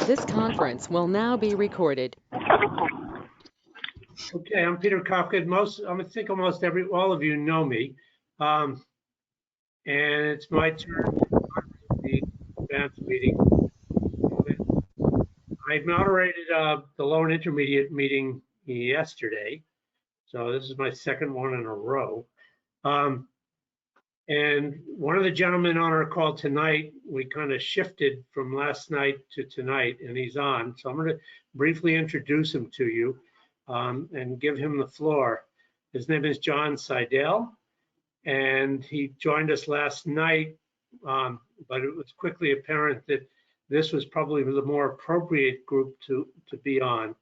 This conference will now be recorded. Okay, I'm Peter Kafka. I think almost all of you know me. And it's my turn for the advanced meeting. I moderated the low and intermediate meeting yesterday. So this is my second one in a row. And one of the gentlemen on our call tonight, we kind of shifted from last night to tonight, and he's on. So I'm going to briefly introduce him to you and give him the floor. His name is John Seidel, and he joined us last night, but it was quickly apparent that this was probably the more appropriate group to be on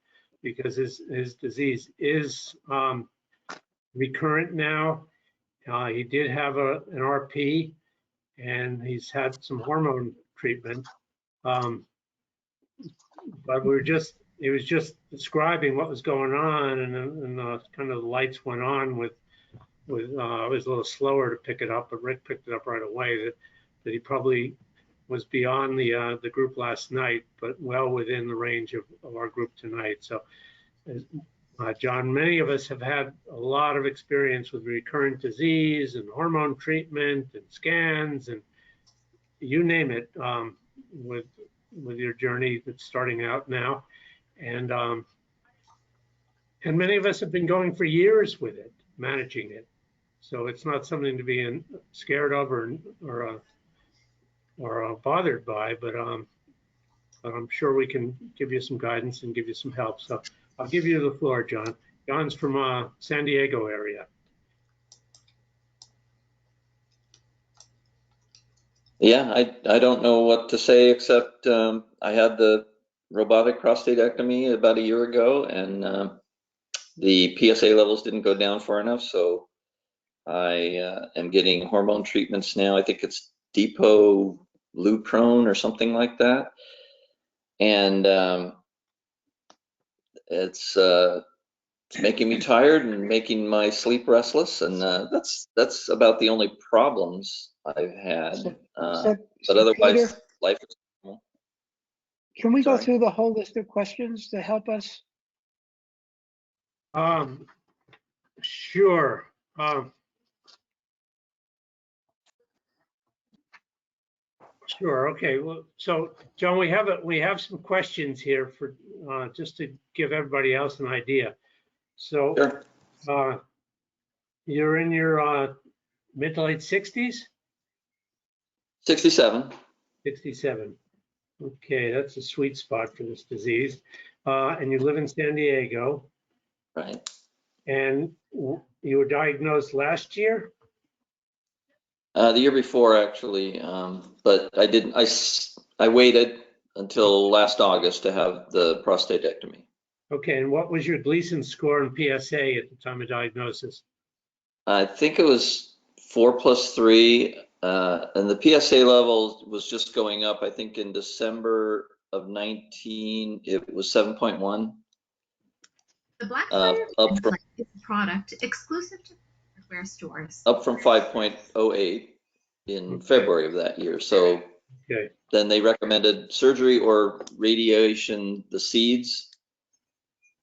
because his disease is recurrent now. He did have an RP, and he's had some hormone treatment. But he was just describing what was going on, and kind of the lights went on with I was a little slower to pick it up, but Rick picked it up right away that he probably was beyond the group last night, but well within the range of our group tonight. So. John, many of us have had a lot of experience with recurrent disease and hormone treatment and scans and you name it with your journey that's starting out now. And many of us have been going for years with it, managing it. So it's not something to be scared of or bothered by, but I'm sure we can give you some guidance and give you some help. So I'll give you the floor, John. John's from San Diego area. Yeah, I don't know what to say except I had the robotic prostatectomy about a year ago, and the PSA levels didn't go down far enough, so I am getting hormone treatments now. I think it's depolyprone or something like that, and it's making me tired and making my sleep restless, and that's about the only problems I've had. But otherwise, Peter, life is normal. Can we go through the whole list of questions to help us? Sure. Sure. Okay. Well, so John, we have some questions here for just to give everybody else an idea. So, sure. You're in your mid to late 60s? 67. 67. Okay, that's a sweet spot for this disease. And you live in San Diego. Right. And you were diagnosed last year? The year before, actually, but I didn't. I waited until last August to have the prostatectomy. Okay, and what was your Gleason score and PSA at the time of diagnosis? I think it was 4+3, and the PSA level was just going up. I think in December of 19, it was 7.1. The Blackfire is a product exclusive to hardware stores. Up from 5.08 in February of that year. So okay. Then they recommended surgery or radiation, the seeds,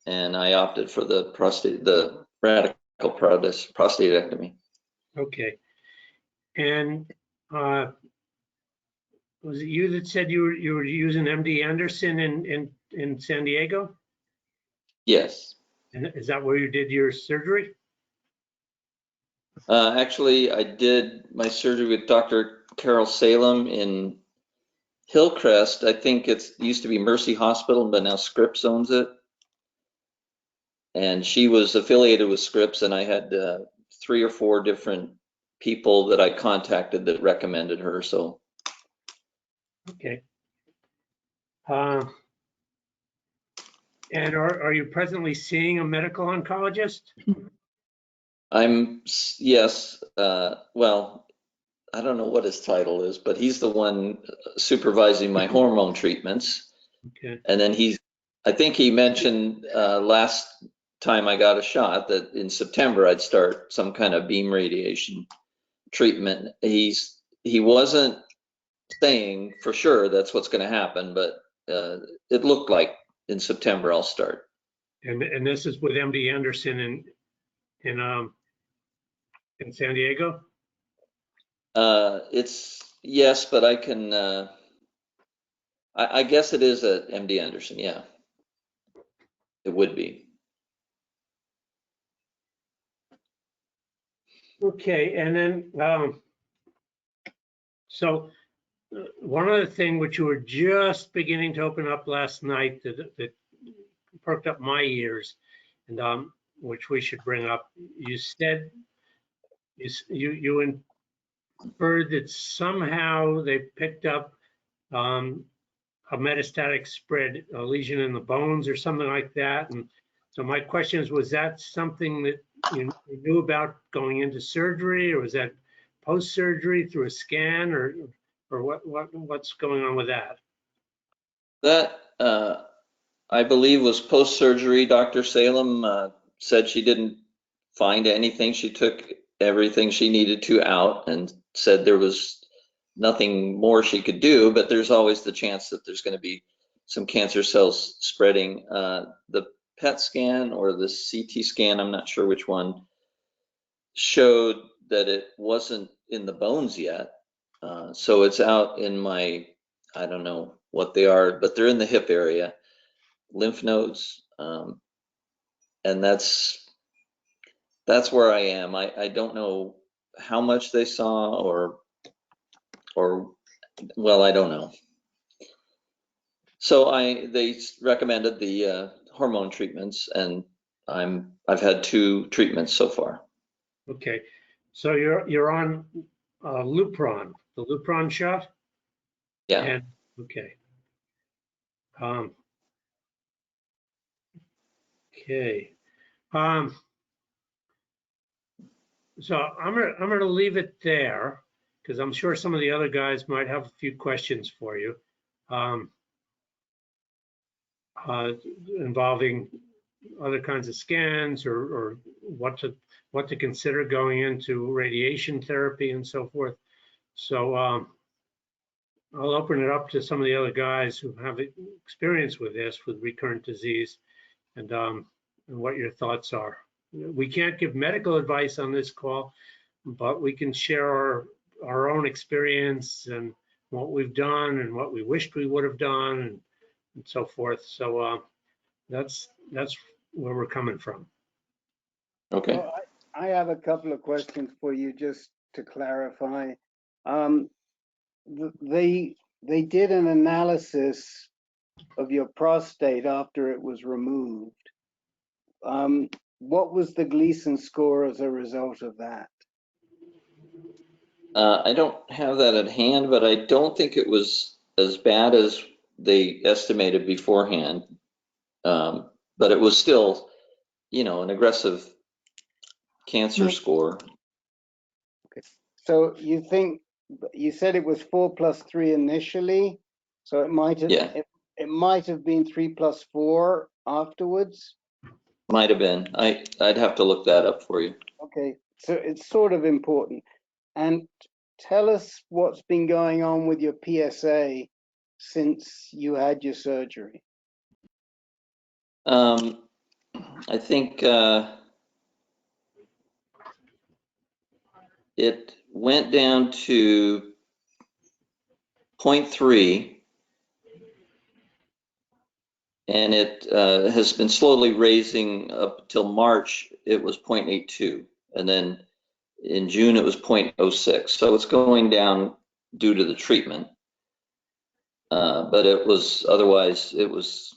and I opted for the radical prostatectomy. Okay. And was it you that said you were using MD Anderson in San Diego? Yes. And is that where you did your surgery? Actually, I did my surgery with Dr. Carol Salem in Hillcrest. I think it used to be Mercy Hospital, but now Scripps owns it. And she was affiliated with Scripps, and I had 3 or 4 different people that I contacted that recommended her. So. Okay. And are you presently seeing a medical oncologist? Yes. Well, I don't know what his title is, but he's the one supervising my hormone treatments. Okay. And then I think he mentioned last time I got a shot that in September I'd start some kind of beam radiation treatment. He wasn't saying for sure that's what's going to happen, but it looked like in September I'll start. And this is with MD Anderson in San Diego? It's yes, but I can. I guess it is at MD Anderson. Yeah, it would be. Okay, and then so one other thing which you were just beginning to open up last night that perked up my ears, and which we should bring up. You said you inferred that somehow they picked up a metastatic spread, a lesion in the bones or something like that. And so my question is, was that something that you knew about going into surgery, or was that post-surgery through a scan, or what's going on with that? That I believe was post-surgery. Dr. Salem said she didn't find anything. She took everything she needed to out and said there was nothing more she could do, but there's always the chance that there's going to be some cancer cells spreading. The PET scan or the CT scan, I'm not sure which one, showed that it wasn't in the bones yet. So it's out in my, I don't know what they are, but they're in the hip area, lymph nodes. And that's where I am. I don't know how much they saw or well, I don't know. So they recommended the hormone treatments, and I've had 2 treatments so far. Okay, so you're on Lupron, the Lupron shot? Yeah. And okay. Okay. So I'm gonna leave it there, because I'm sure some of the other guys might have a few questions for you, involving other kinds of scans or what to consider going into radiation therapy and so forth. So I'll open it up to some of the other guys who have experience with this, with recurrent disease, and what your thoughts are. We can't give medical advice on this call, but we can share our own experience and what we've done and what we wished we would have done and so forth. So that's where we're coming from. Okay. Well, I have a couple of questions for you just to clarify. They did an analysis of your prostate after it was removed. What was the Gleason score as a result of that? I don't have that at hand, but I don't think it was as bad as they estimated beforehand. But it was still, an aggressive cancer score. Okay. So you said it was 4 + 3 initially, so it might have it might have been 3 + 4 afterwards. Might have been. I'd have to look that up for you. Okay, so it's sort of important. And tell us what's been going on with your PSA since you had your surgery. I think it went down to 0.3, and it has been slowly raising up till March. It was 0.82, and then in June it was 0.06. So it's going down due to the treatment. But it was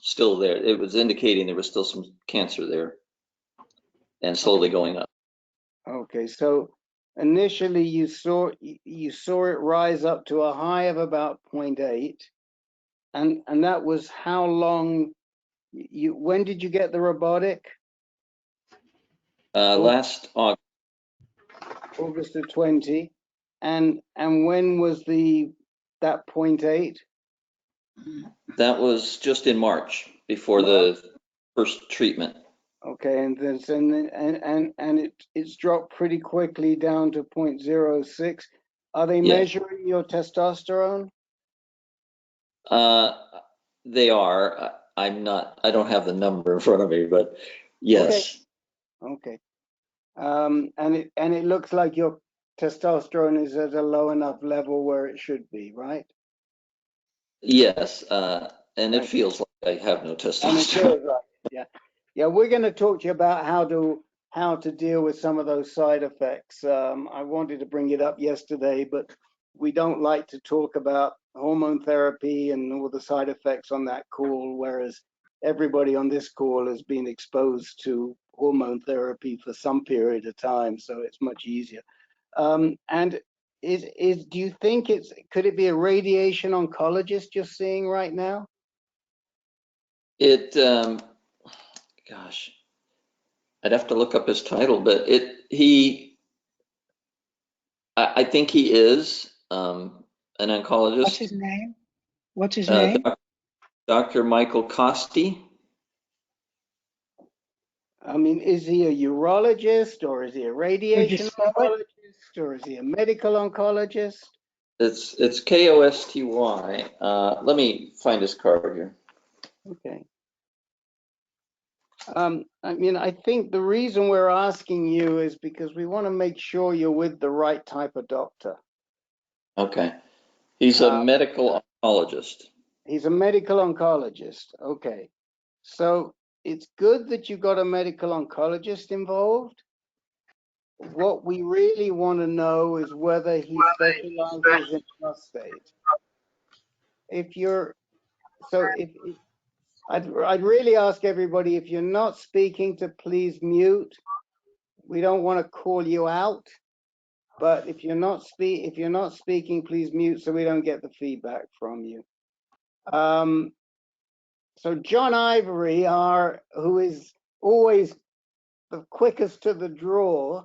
still there. It was indicating there was still some cancer there and slowly going up. Okay, so initially you saw it rise up to a high of about 0.8, and that was how long when did you get the robotic? Last August. August of 20. And when was that 0.8? That was just in March before the first treatment. Okay, and then it's dropped pretty quickly down to 0.06. Are they measuring your testosterone? They are. I'm not. I don't have the number in front of me, but yes. Okay. And it looks like your testosterone is at a low enough level where it should be, right? Yes. And it Right. feels like I have no And it testosterone. feels like it, yeah. Yeah, we're going to talk to you about how to deal with some of those side effects. I wanted to bring it up yesterday, but we don't like to talk about hormone therapy and all the side effects on that call, whereas everybody on this call has been exposed to hormone therapy for some period of time, so it's much easier. And do you think could it be a radiation oncologist you're seeing right now? It, gosh, I'd have to look up his title, but I think he is an oncologist. What's his name? What's his name? Dr. Michael Costi. I mean, is he a urologist or is he a radiation oncologist or is he a medical oncologist? It's Kosty. Let me find his card here. Okay. I mean, I think the reason we're asking you is because we want to make sure you're with the right type of doctor. Okay. He's a medical oncologist. He's a medical oncologist. Okay. So it's good that you got a medical oncologist involved. What we really want to know is whether he specializes in prostate. I'd really ask everybody, if you're not speaking, to please mute. We don't want to call you out, but if you're not speaking, please mute so we don't get the feedback from you. So John Ivory, who is always the quickest to the draw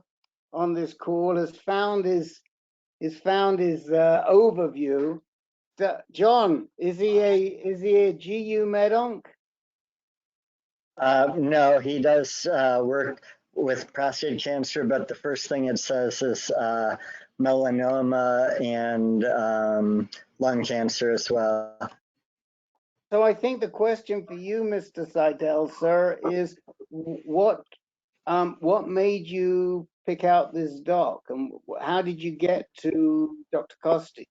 on this call, has found his overview. John, is he a GU med onc? No, he does work with prostate cancer, but the first thing it says is melanoma and lung cancer as well. So I think the question for you, Mr. Seidel, sir, is what made you pick out this doc, and how did you get to Dr. Costi?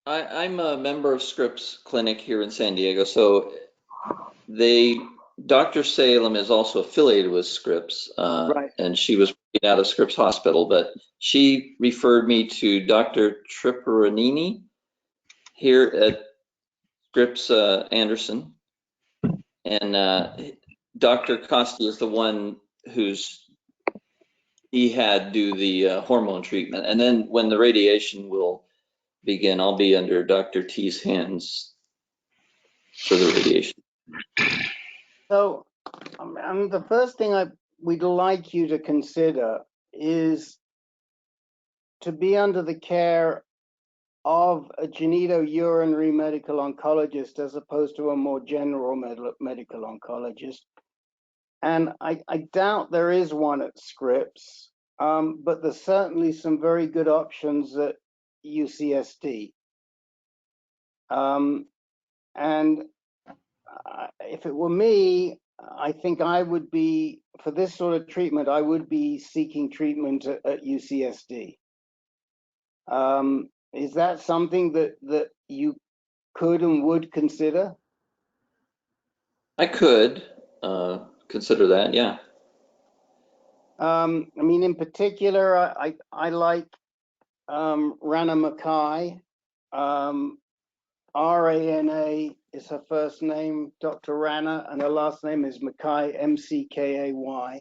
I'm a member of Scripps Clinic here in San Diego, so Dr. Salem is also affiliated with Scripps, Right. and she was working out of Scripps Hospital, but she referred me to Dr. Triparanini here at Scripps Anderson, and Dr. Costi is the one he had do the hormone treatment, and then when the radiation will begin, I'll be under Dr. T's hands for the radiation. So, the first thing we'd like you to consider is to be under the care of a genitourinary medical oncologist as opposed to a more general medical oncologist. And I doubt there is one at Scripps, but there's certainly some very good options at UCSD. And if it were me, I think I would be, for this sort of treatment, I would be seeking treatment at UCSD. Is that something that you could and would consider? I could consider that, yeah. I mean, in particular, I like Rana Mackay. Rana is her first name, Dr. Rana, and her last name is Mackay, Mckay.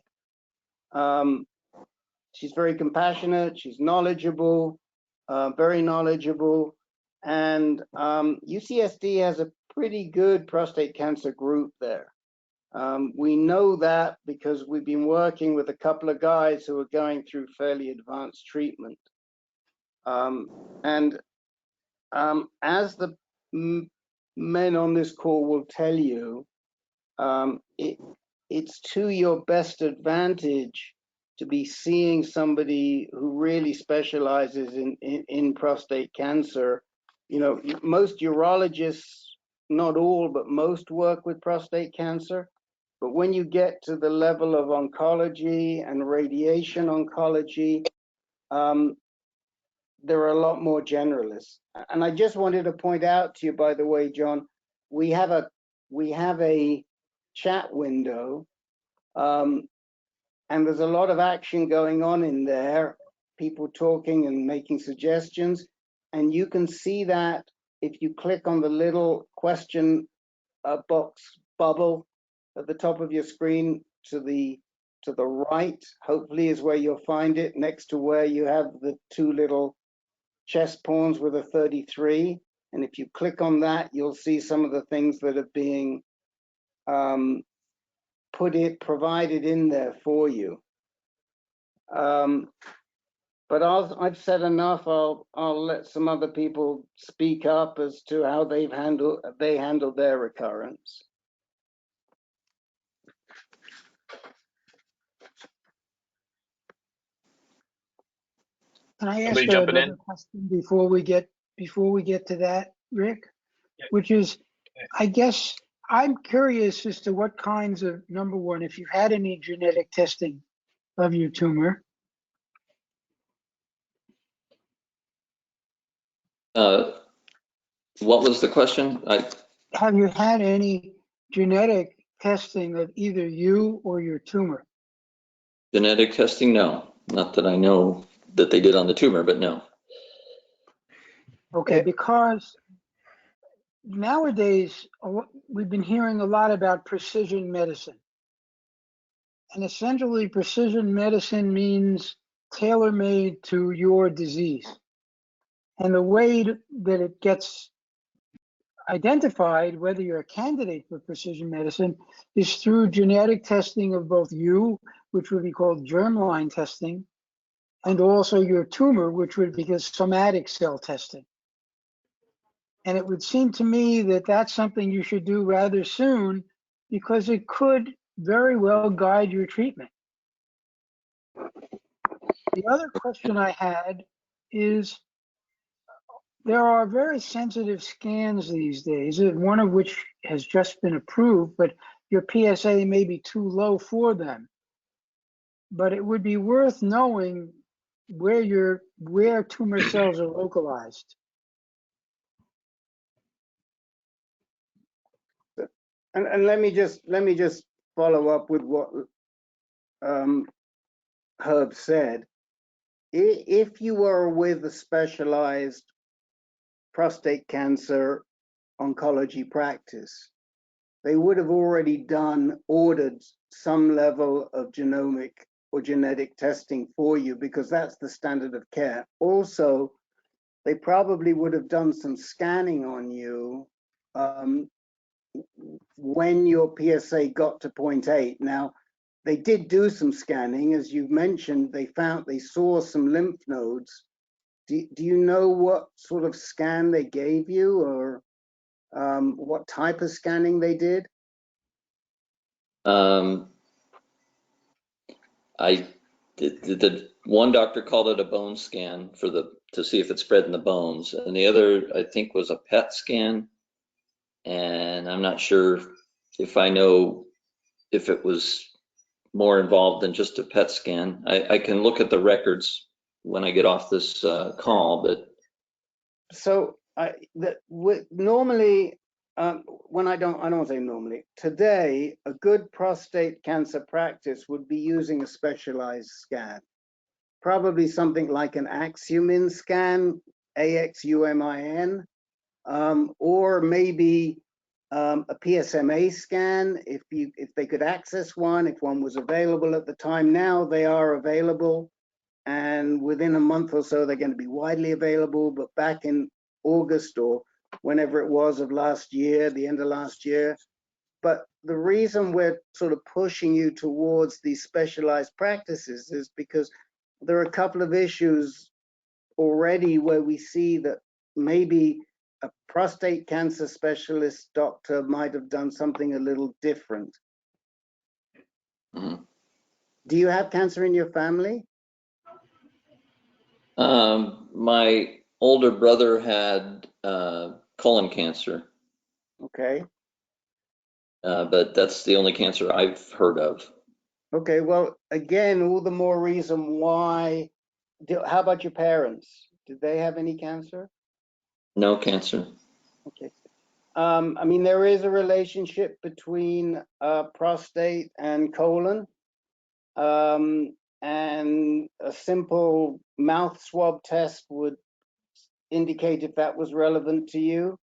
She's very compassionate, she's knowledgeable, very knowledgeable, and UCSD has a pretty good prostate cancer group there. We know that because we've been working with a couple of guys who are going through fairly advanced treatment. As the men on this call will tell you, it's to your best advantage to be seeing somebody who really specializes in prostate cancer. You know, most urologists, not all, but most work with prostate cancer. But when you get to the level of oncology and radiation oncology, there are a lot more generalists. And I just wanted to point out to you, by the way, John, we have a chat window, and there's a lot of action going on in there, people talking and making suggestions. And you can see that if you click on the little question box bubble at the top of your screen to the right, hopefully is where you'll find it, next to where you have the two little chess pawns with a 33. And if you click on that, you'll see some of the things that are being provided in there for you. But I've said enough. I'll let some other people speak up as to how they handled their recurrence. Can I ask Somebody jumping another in? question before we get to that, Rick? Yeah. Which is, I guess I'm curious as to what kinds of, number one, if you've had any genetic testing of your tumor. What was the question? Have you had any genetic testing of either you or your tumor? Genetic testing? No, not that I know that they did on the tumor, but no. Okay, because nowadays we've been hearing a lot about precision medicine. And essentially, precision medicine means tailor-made to your disease. And the way that it gets identified, whether you're a candidate for precision medicine, is through genetic testing of both you, which would be called germline testing, and also your tumor, which would be somatic cell testing. And it would seem to me that that's something you should do rather soon, because it could very well guide your treatment. The other question I had is, there are very sensitive scans these days, one of which has just been approved, but your PSA may be too low for them. But it would be worth knowing where tumor cells are localized. And let me just follow up with what Herb said. If you were with a specialized prostate cancer oncology practice, they would have already ordered some level of genomic or genetic testing for you, because that's the standard of care. Also, they probably would have done some scanning on you when your PSA got to 0.8. Now, they did do some scanning, as you've mentioned. They saw some lymph nodes. Do you know what sort of scan they gave you, or what type of scanning they did? The one doctor called it a bone scan to see if it spread in the bones, and the other I think was a PET scan. And I'm not sure if I know if it was more involved than just a PET scan. I can look at the records when I get off this call, but. So normally, when I don't say normally, today, a good prostate cancer practice would be using a specialized scan, probably something like an Axumin scan, AXUMIN, or maybe a PSMA scan, if they could access one, if one was available at the time. Now they are available, and within a month or so they're going to be widely available. But back in August or whenever it was of last year, the end of last year. But the reason we're sort of pushing you towards these specialized practices is because there are a couple of issues already where we see that maybe a prostate cancer specialist doctor might have done something a little different. Mm-hmm. Do you have cancer in your family? My older brother had colon cancer, Okay. but that's the only cancer I've heard of. Okay, well, again, all the more reason why. How about your parents? Did they have any cancer? No cancer. Okay. I mean, there is a relationship between prostate and colon, and a simple mouth swab test would indicate if that was relevant to you.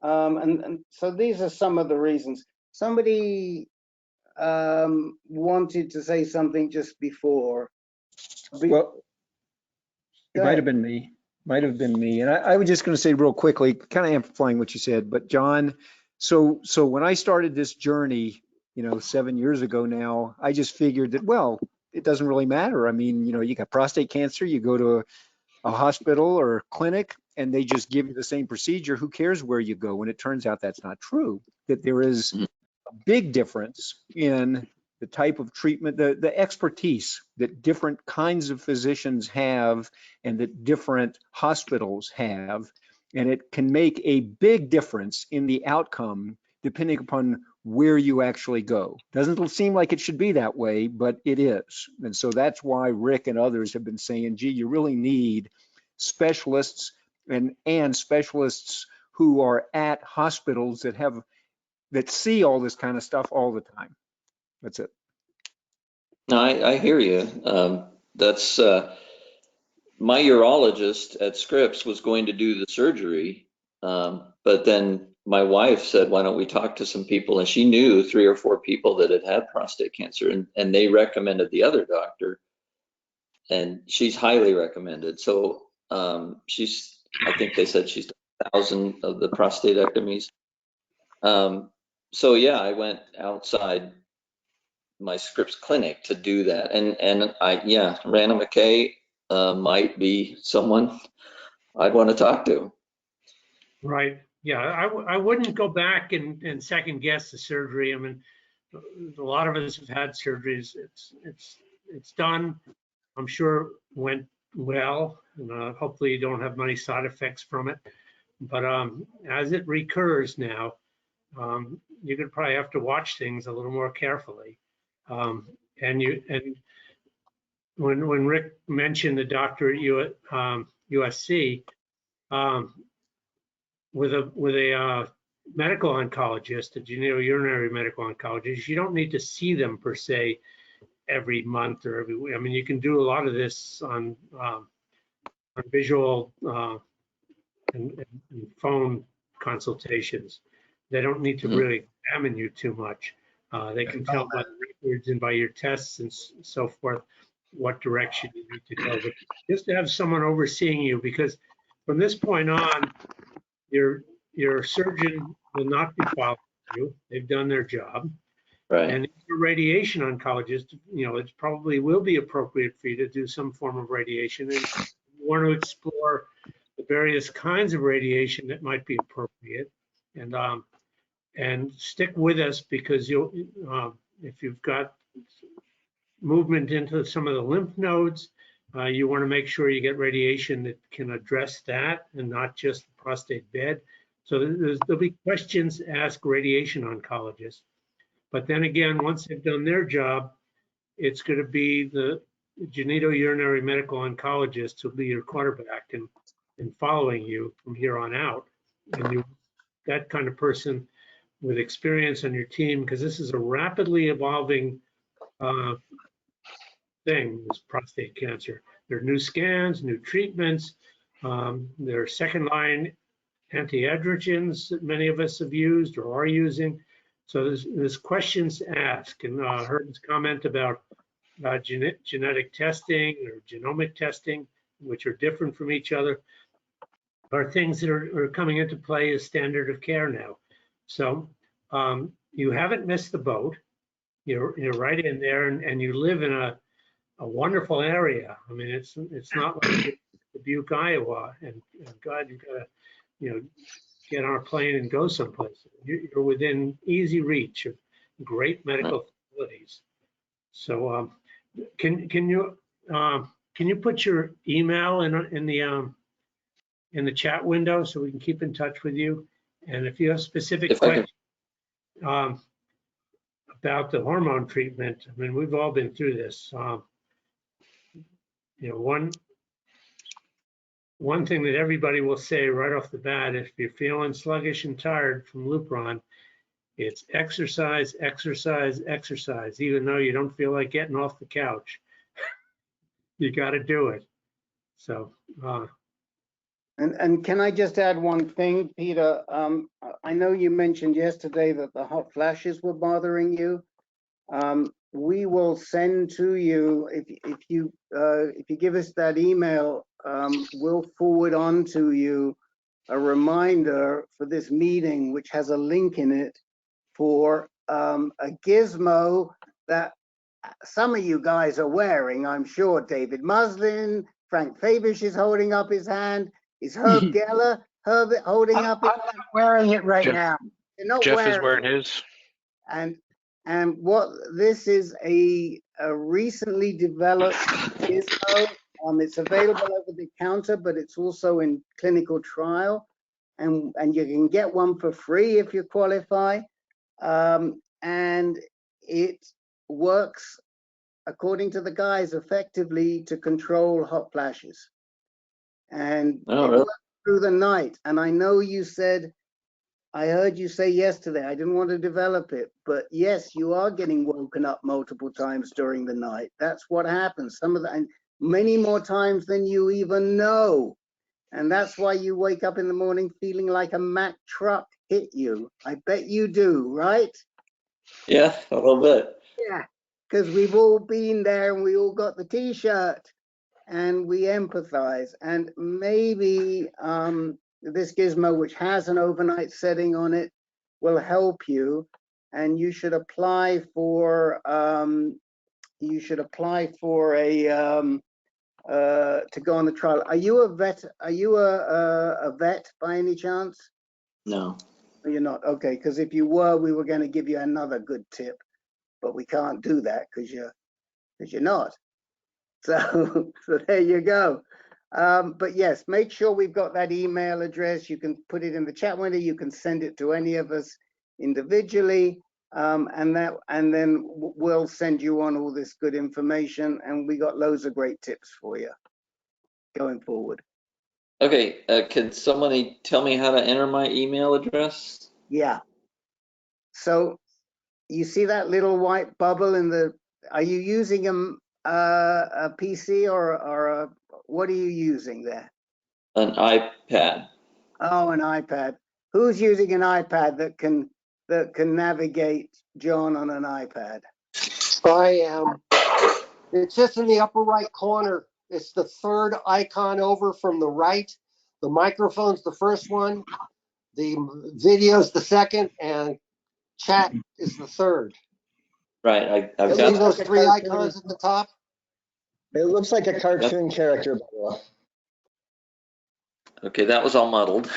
And so these are some of the reasons. Somebody wanted to say something just before. Well, it might have been me. Might have been me. And I was just going to say real quickly, kind of amplifying what you said, but John, so when I started this journey, 7 years ago now, I just figured that, well, it doesn't really matter. I mean, you got prostate cancer, you go to a hospital or a clinic and they just give you the same procedure. Who cares where you go? And it turns out that's not true, that there is a big difference in the type of treatment, the expertise that different kinds of physicians have and that different hospitals have. And it can make a big difference in the outcome depending upon where you actually go. Doesn't seem like it should be that way, but it is. And so that's why Rick and others have been saying, gee, you really need specialists and specialists who are at hospitals that see all this kind of stuff all the time. That's it. No, I hear you. That's my urologist at Scripps was going to do the surgery, but then my wife said, why don't we talk to some people? And she knew 3 or 4 people that had prostate cancer, and they recommended the other doctor, and she's highly recommended. So I think they said she's done 1,000 of the prostatectomies. So yeah, I went outside my Scripps clinic to do that, and Rana McKay might be someone I'd want to talk to. Right. Yeah, I wouldn't go back and second guess the surgery. I mean, a lot of us have had surgeries. It's done. I'm sure went well, and hopefully you don't have many side effects from it. But as it recurs now, you're gonna probably have to watch things a little more carefully. And when Rick mentioned the doctor at USC, with a medical oncologist, a genitourinary medical oncologist, you don't need to see them per se every month or every week. I mean, you can do a lot of this on visual and phone consultations. They don't need to really examine you too much. They can tell by the records and by your tests and so forth what direction you need to go. But just to have someone overseeing you, because from this point on, your surgeon will not be following you. They've done their job. Right. And if you're a radiation oncologist, it probably will be appropriate for you to do some form of radiation. And you want to explore the various kinds of radiation that might be appropriate. And stick with us, because if you've got movement into some of the lymph nodes, you want to make sure you get radiation that can address that and not just the prostate bed. So there'll be questions to ask radiation oncologists. But then again, once they've done their job, it's going to be the genitourinary medical oncologist who'll be your quarterback and following you from here on out. And that kind of person with experience on your team, because this is a rapidly evolving thing, this prostate cancer. There are new scans, new treatments. There are second-line anti-androgens that many of us have used or are using. So there's questions to ask. And I heard his comment about genetic testing or genomic testing, which are different from each other, are things that are coming into play as standard of care now. So you haven't missed the boat. You're right in there, and you live in a wonderful area. I mean, it's not like Dubuque, Iowa, and God, you gotta get on a plane and go someplace. You're within easy reach of great medical facilities. So Can you put your email in the chat window so we can keep in touch with you? And if you have specific If I can- questions about the hormone treatment, I mean, we've all been through this. You know, one thing that everybody will say right off the bat, if you're feeling sluggish and tired from Lupron, it's exercise, exercise, exercise, even though you don't feel like getting off the couch. You got to do it. So, And can I just add one thing, Peter? I know you mentioned yesterday that the hot flashes were bothering you. We will send to you, if you give us that email, we'll forward on to you a reminder for this meeting, which has a link in it for a gizmo that some of you guys are wearing, I'm sure. David Muslin, Frank Fabish is holding up his hand. Is Herb Geller holding up his hand? I'm not wearing it right now. You're not Jeff is wearing his. And what this is a recently developed gizmo. It's available over the counter, but it's also in clinical trial, and you can get one for free if you qualify. And it works, according to the guys, effectively to control hot flashes. And Oh, it really? works through the night. And I know you said, I heard you say yesterday, I didn't want to develop it, but yes, you are getting woken up multiple times during the night. That's what happens. Some of the, and many more times than you even know. And that's why you wake up in the morning feeling like a Mack truck hit you. I bet you do, right? Yeah, a little bit. Yeah, because we've all been there and we all got the t-shirt and we empathize. And maybe this gizmo, which has an overnight setting on it, will help you. And you should apply for to go on the trial. Are you a vet? Are you a vet by any chance? No. No, you're not. Okay, because if you were, we were going to give you another good tip, but we can't do that because you're not. So there you go. But yes, make sure we've got that email address. You can put it in the chat window. You can send it to any of us individually, and then we'll send you on all this good information. And we got loads of great tips for you going forward. Okay, can somebody tell me how to enter my email address? Yeah. So you see that little white bubble in the? Are you using a PC or what are you using there? An iPad. Oh, an iPad. Who's using an iPad that can navigate John on an iPad? I am. It's just in the upper right corner. It's the third icon over from the right. The microphone's the first one. The video's the second, and chat is the third. Right, I've See got those three icons at the top? It looks like a cartoon character. Okay, that was all muddled.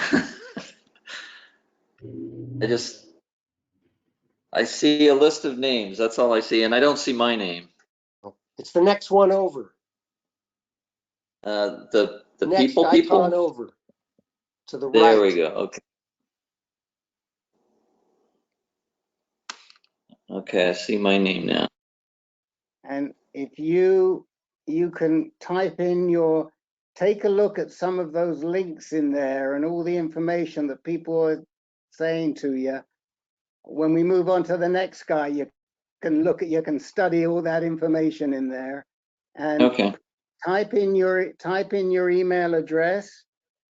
I see a list of names. That's all I see, and I don't see my name. It's the next one over. The Next people icon over to the right. There we go. Okay. Okay, I see my name now. And if you can type in take a look at some of those links in there and all the information that people are saying to you. When we move on to the next guy, you can study all that information in there, and Okay. type in your email address,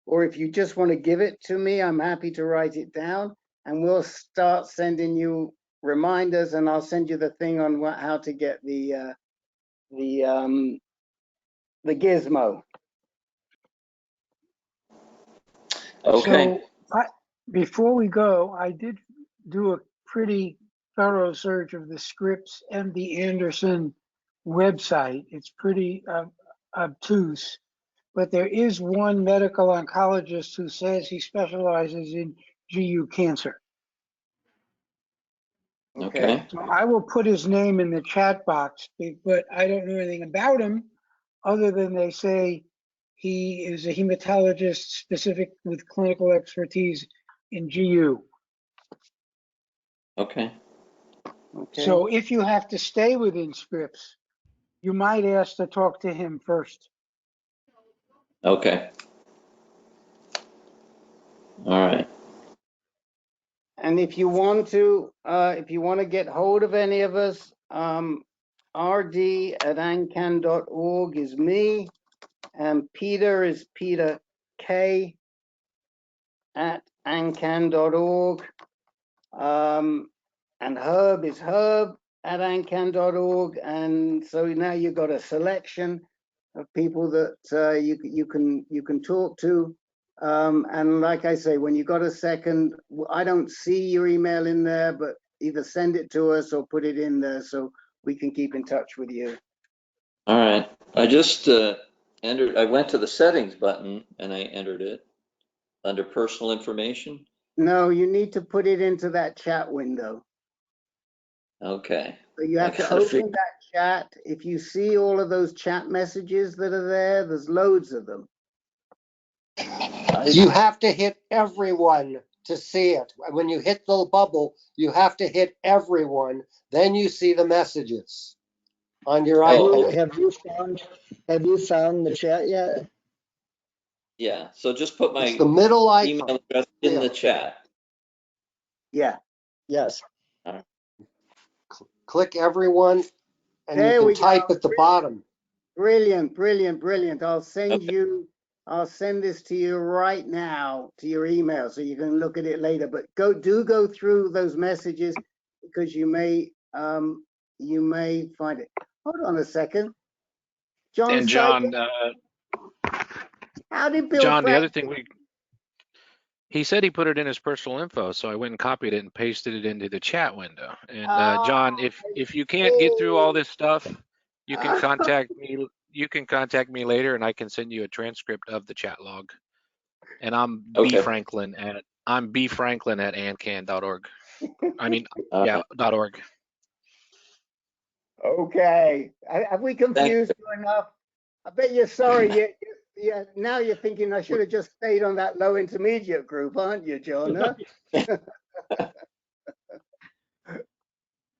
or if you just want to give it to me, I'm happy to write it down, and we'll start sending you reminders, and I'll send you the thing on how to get the gizmo. Okay. So before we go, I did do a pretty thorough search of the Scripps MD Anderson website. It's pretty obtuse, but there is one medical oncologist who says he specializes in GU cancer. Okay. So I will put his name in the chat box, but I don't know anything about him other than they say he is a hematologist specific with clinical expertise in GU. Okay. Okay. So if you have to stay within scripts, you might ask to talk to him first. Okay. All right. And if you want to get hold of any of us, rd@ancan.org is me, and Peter is Peter K @ancan.org, and Herb is Herb@ancan.org, and so now you've got a selection of people that you can talk to. And like I say, when you got a second, I don't see your email in there, but either send it to us or put it in there so we can keep in touch with you. All right. I just I went to the settings button and I entered it under personal information. No, you need to put it into that chat window. Okay. So you have to open that chat. If you see all of those chat messages that are there, there's loads of them. You have to hit everyone to see it. When you hit the bubble, you have to hit everyone. Then you see the messages on your iPad. Have you found the chat yet? Yeah. So just put my It's the middle email icon. address in the chat. Yeah. Yes. Click everyone, and There you we can type go. at the bottom. Brilliant, brilliant, brilliant. I'll send Okay. this to you right now to your email so you can look at it later. But go through those messages because you may find it. Hold on a second. John, And John, how did Bill John, the Frank? other thing he said he put it in his personal info, so I went and copied it and pasted it into the chat window. And John, if you can't get through all this stuff, you can contact me. You can contact me later, and I can send you a transcript of the chat log. And I'm Okay. bfranklin@ancan.org. I mean, yeah, .org. Okay. Have we confused you enough? I bet you're sorry. Now you're thinking I should have just stayed on that low intermediate group, aren't you, John? Huh?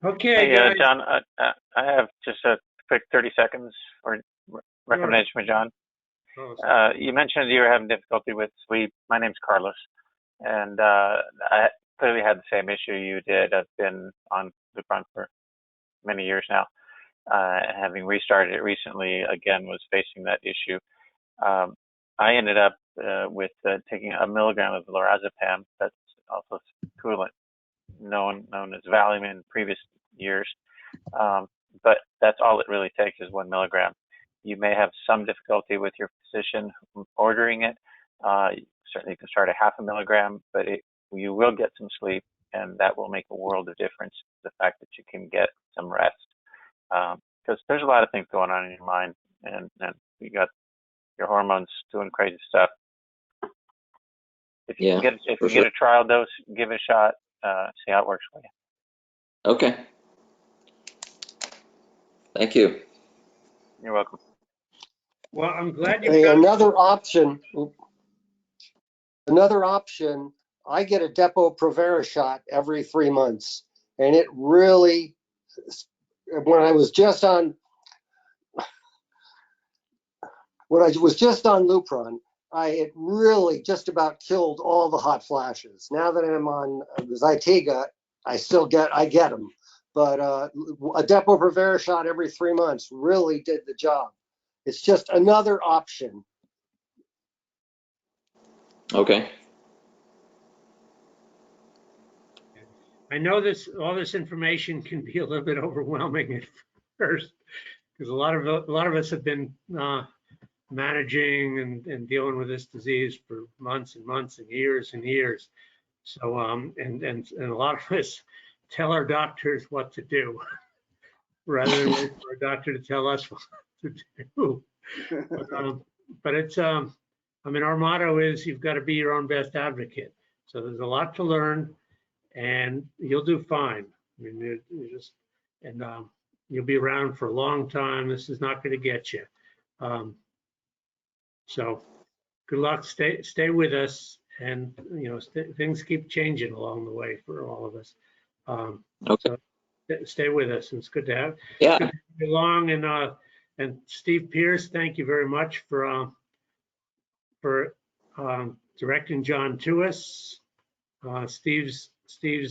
Okay, Hey, guys. John, I have just a quick 30 seconds or recommendation for John. You mentioned you were having difficulty with sleep. My name's Carlos, and I clearly had the same issue you did. I've been on Lupron for many years now. Having restarted it recently, again, was facing that issue. I ended up with taking 1 milligram of lorazepam, that's also coolant, known as Valium in previous years. But that's all it really takes is 1 milligram. You may have some difficulty with your physician ordering it. Certainly you can start at 0.5 milligram, but you will get some sleep, and that will make a world of difference, the fact that you can get some rest. Because there's a lot of things going on in your mind, and you got your hormones doing crazy stuff. If you can get a trial dose, give it a shot, see how it works for you. Okay. Thank you. You're welcome. Well, I'm glad you Hey, found another option, I get a Depo-Provera shot every 3 months, and it really, when I was just on Lupron, it really just about killed all the hot flashes. Now that I'm on Zytiga, I get them. But a Depo-Provera shot every 3 months really did the job. It's just another option. Okay. I know all this information can be a little bit overwhelming at first because a lot of us have been managing and dealing with this disease for months and months and years. So and a lot of us tell our doctors what to do rather than wait for a doctor to tell us what to do. But it's I mean, our motto is you've got to be your own best advocate. So there's a lot to learn, and you'll do fine. I mean, you just, and you'll be around for a long time. This is not going to get you. So good luck. Stay with us, and you know things keep changing along the way for all of us. Okay. So stay with us. It's good to have. Yeah. Good to have you along, and Steve Pierce, thank you very much for directing John to us. Steve's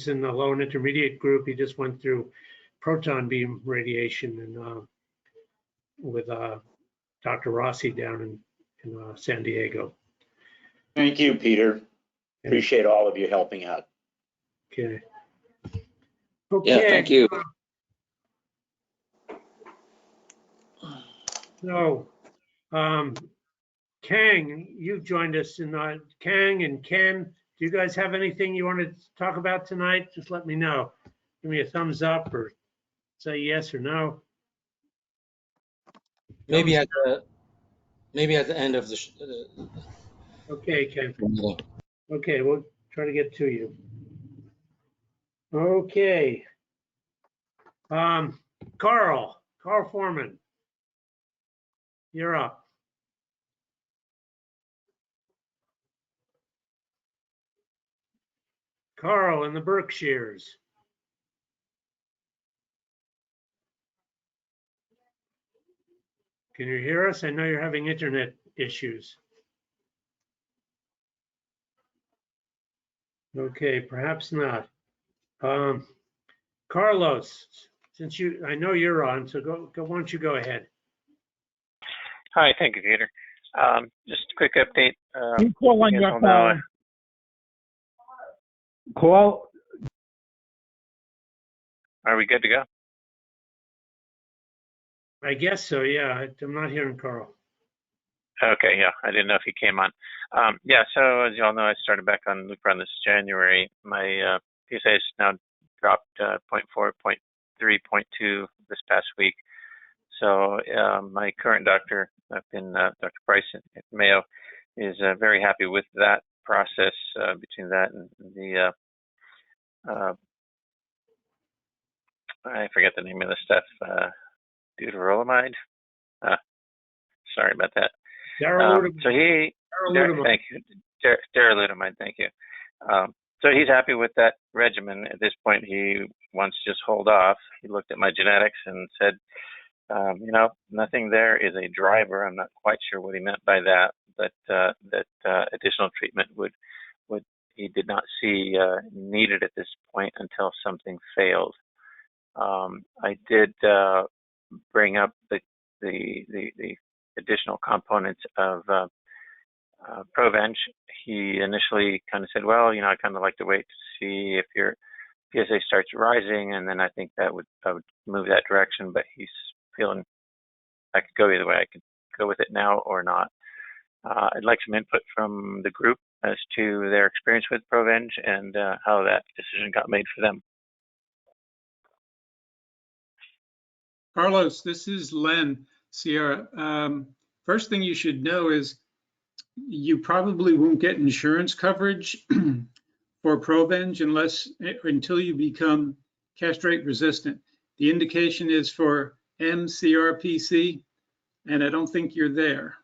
in the low and intermediate group. He just went through proton beam radiation and with Dr. Rossi down in San Diego. Thank you, Peter. Appreciate all of you helping out. Okay. Yeah, thank you. So, Kang, you've joined us in Kang and Ken. Do you guys have anything you want to talk about tonight? Just let me know. Give me a thumbs up or say yes or no. Maybe at the end of the. Okay, Ken. Okay, we'll try to get to you. Okay. Carl Foreman, you're up. Carl in the Berkshires. Can you hear us? I know you're having internet issues. Okay, perhaps not. Carlos, since I know you're on, so go. Why don't you go ahead? Hi, thank you, Peter. Just a quick update. You call on your phone. Call. Are we good to go? I guess so, yeah. I'm not hearing Carl. Okay, yeah. I didn't know if he came on. Yeah, so as you all know, I started back on Lupron this January. My PSA has now dropped 0.4, 0.3, 0.2 this past week. So my current doctor, Dr. Price at Mayo, is very happy with that process between that and the I forget the name of the stuff, deuterolamide. Sorry about that. So thank you, darolutamide. Thank you. So he's happy with that regimen. At this point, he wants to just hold off. He looked at my genetics and said, you know, nothing there is a driver. I'm not quite sure what he meant by that, but that additional treatment would he did not see needed at this point until something failed. I did bring up the additional components of Provenge. He initially kind of said, well, you know, I kind of like to wait to see if your PSA starts rising, and then I think I would move that direction. But he's feeling I could go either way. I could go with it now or not. I'd like some input from the group as to their experience with Provenge and how that decision got made for them. Carlos, this is Len Sierra. First thing you should know is you probably won't get insurance coverage for Provenge until you become castrate resistant. The indication is for MCRPC, and I don't think you're there.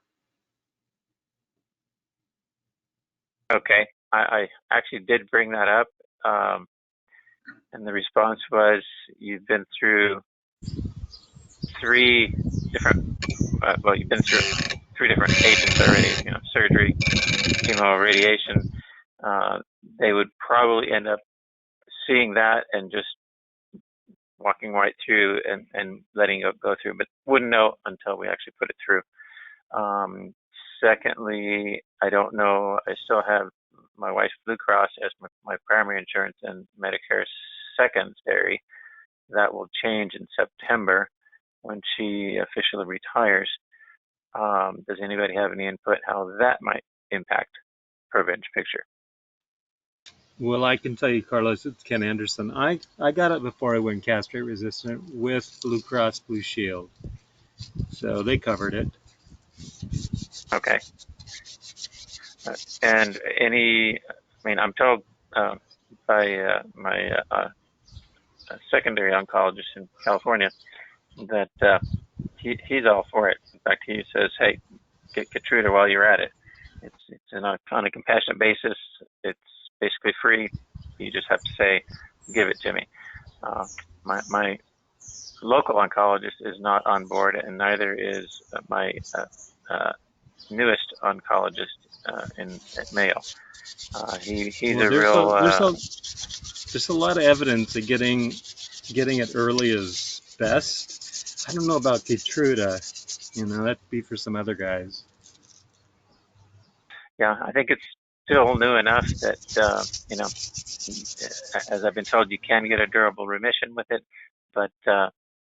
Okay, I actually did bring that up, and the response was, you've been through three different agents already, you know, surgery, chemo, radiation. They would probably end up seeing that and just walking right through and letting it go through, but wouldn't know until we actually put it through. Secondly, I don't know, I still have my wife's Blue Cross as my primary insurance and Medicare secondary. That will change in September when she officially retires. Does anybody have any input how that might impact Provenge picture? Well, I can tell you, Carlos, it's Ken Anderson. I got it before I went castrate resistant with Blue Cross Blue Shield. So they covered it. Okay. And I'm told by my secondary oncologist in California, that he's all for it. In fact, he says, "Hey, get Keytruda while you're at it. It's on a compassionate basis. It's basically free. You just have to say, give it to me." My local oncologist is not on board, and neither is my newest oncologist at Mayo. He's Well, a real. There's a lot of evidence that getting it early is best. I don't know about Keytruda. That'd be for some other guys. Yeah, I think it's still new enough that as I've been told, you can get a durable remission with it, but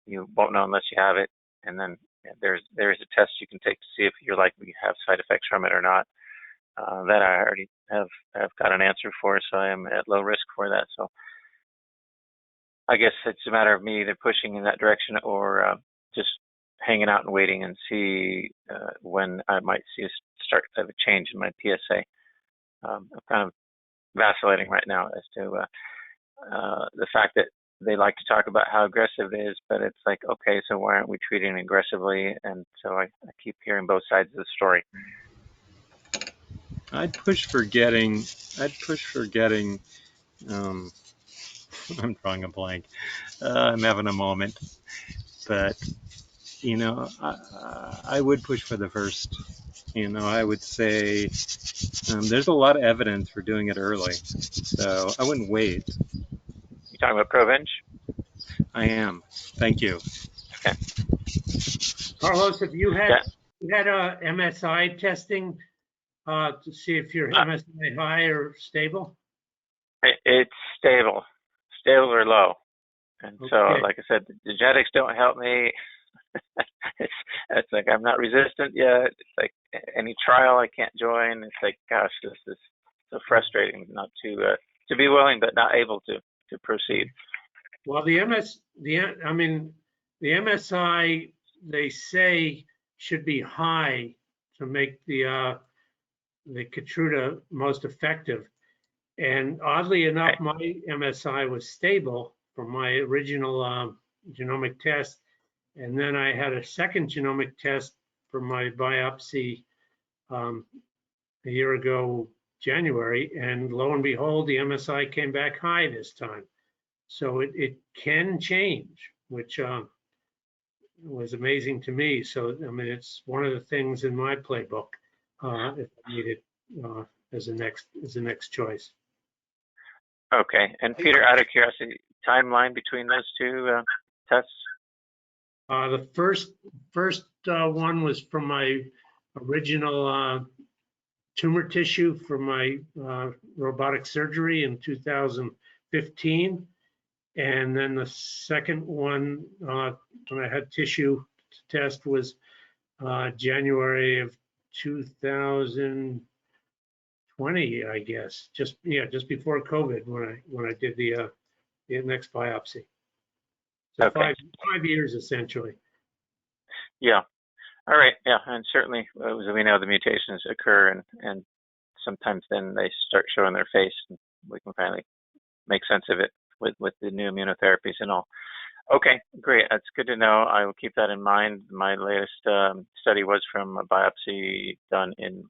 you won't know unless you have it. And then there is a test you can take to see if you're likely to have side effects from it or not. That I already have got an answer for, so I am at low risk for that. So I guess it's a matter of me either pushing in that direction or just hanging out and waiting and see when I might see a start of a change in my PSA. I'm kind of vacillating right now as to the fact that they like to talk about how aggressive it is, but it's like, okay, so why aren't we treating aggressively? And so I keep hearing both sides of the story. I'd push for getting. I'm drawing a blank. I'm having a moment, but I would push for the first. I would say there's a lot of evidence for doing it early, so I wouldn't wait. You talking about Provenge? I am. Thank you. Okay. Carlos, have you had MSI testing to see if your MSI high or stable? It's stable or low. And so, like I said, the genetics don't help me. It's like I'm not resistant yet. It's like any trial I can't join. It's like, gosh, this is so frustrating not to be willing but not able to proceed. Well, the MSI they say should be high to make the Keytruda most effective. And oddly enough, my MSI was stable from my original genomic test. And then I had a second genomic test for my biopsy a year ago, January, and lo and behold, the MSI came back high this time. So it can change, which was amazing to me. So, I mean, it's one of the things in my playbook if I need it as a next choice. Okay. And Peter, out of curiosity, timeline between those two tests? The first one was from my original tumor tissue from my robotic surgery in 2015. And then the second one, when I had tissue test, was January of 2020, I guess. Just before COVID, when I did the next biopsy. So okay. 5 years essentially. Yeah. All right. Yeah, and certainly as we know, the mutations occur, and sometimes then they start showing their face, and we can finally make sense of it with the new immunotherapies and all. Okay, great. That's good to know. I will keep that in mind. My latest study was from a biopsy done in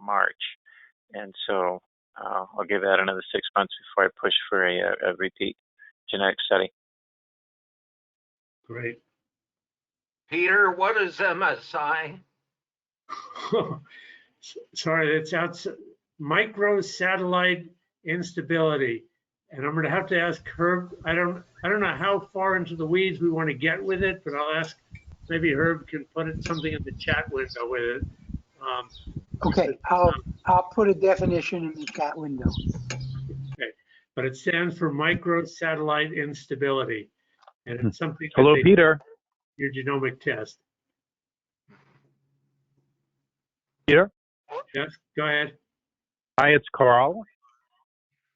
March, and so I'll give that another 6 months before I push for a repeat genetic study. Great. Peter, what is MSI? Sorry, it's outside microsatellite instability. And I'm going to have to ask Herb. I don't know how far into the weeds we want to get with it, but I'll ask. Maybe Herb can put something in the chat window with it. Okay, I'll put a definition in the chat window. Okay, but it stands for microsatellite instability, and it's something. Hello, Peter. Your genomic test. Peter. Yes, go ahead. Hi, it's Carl.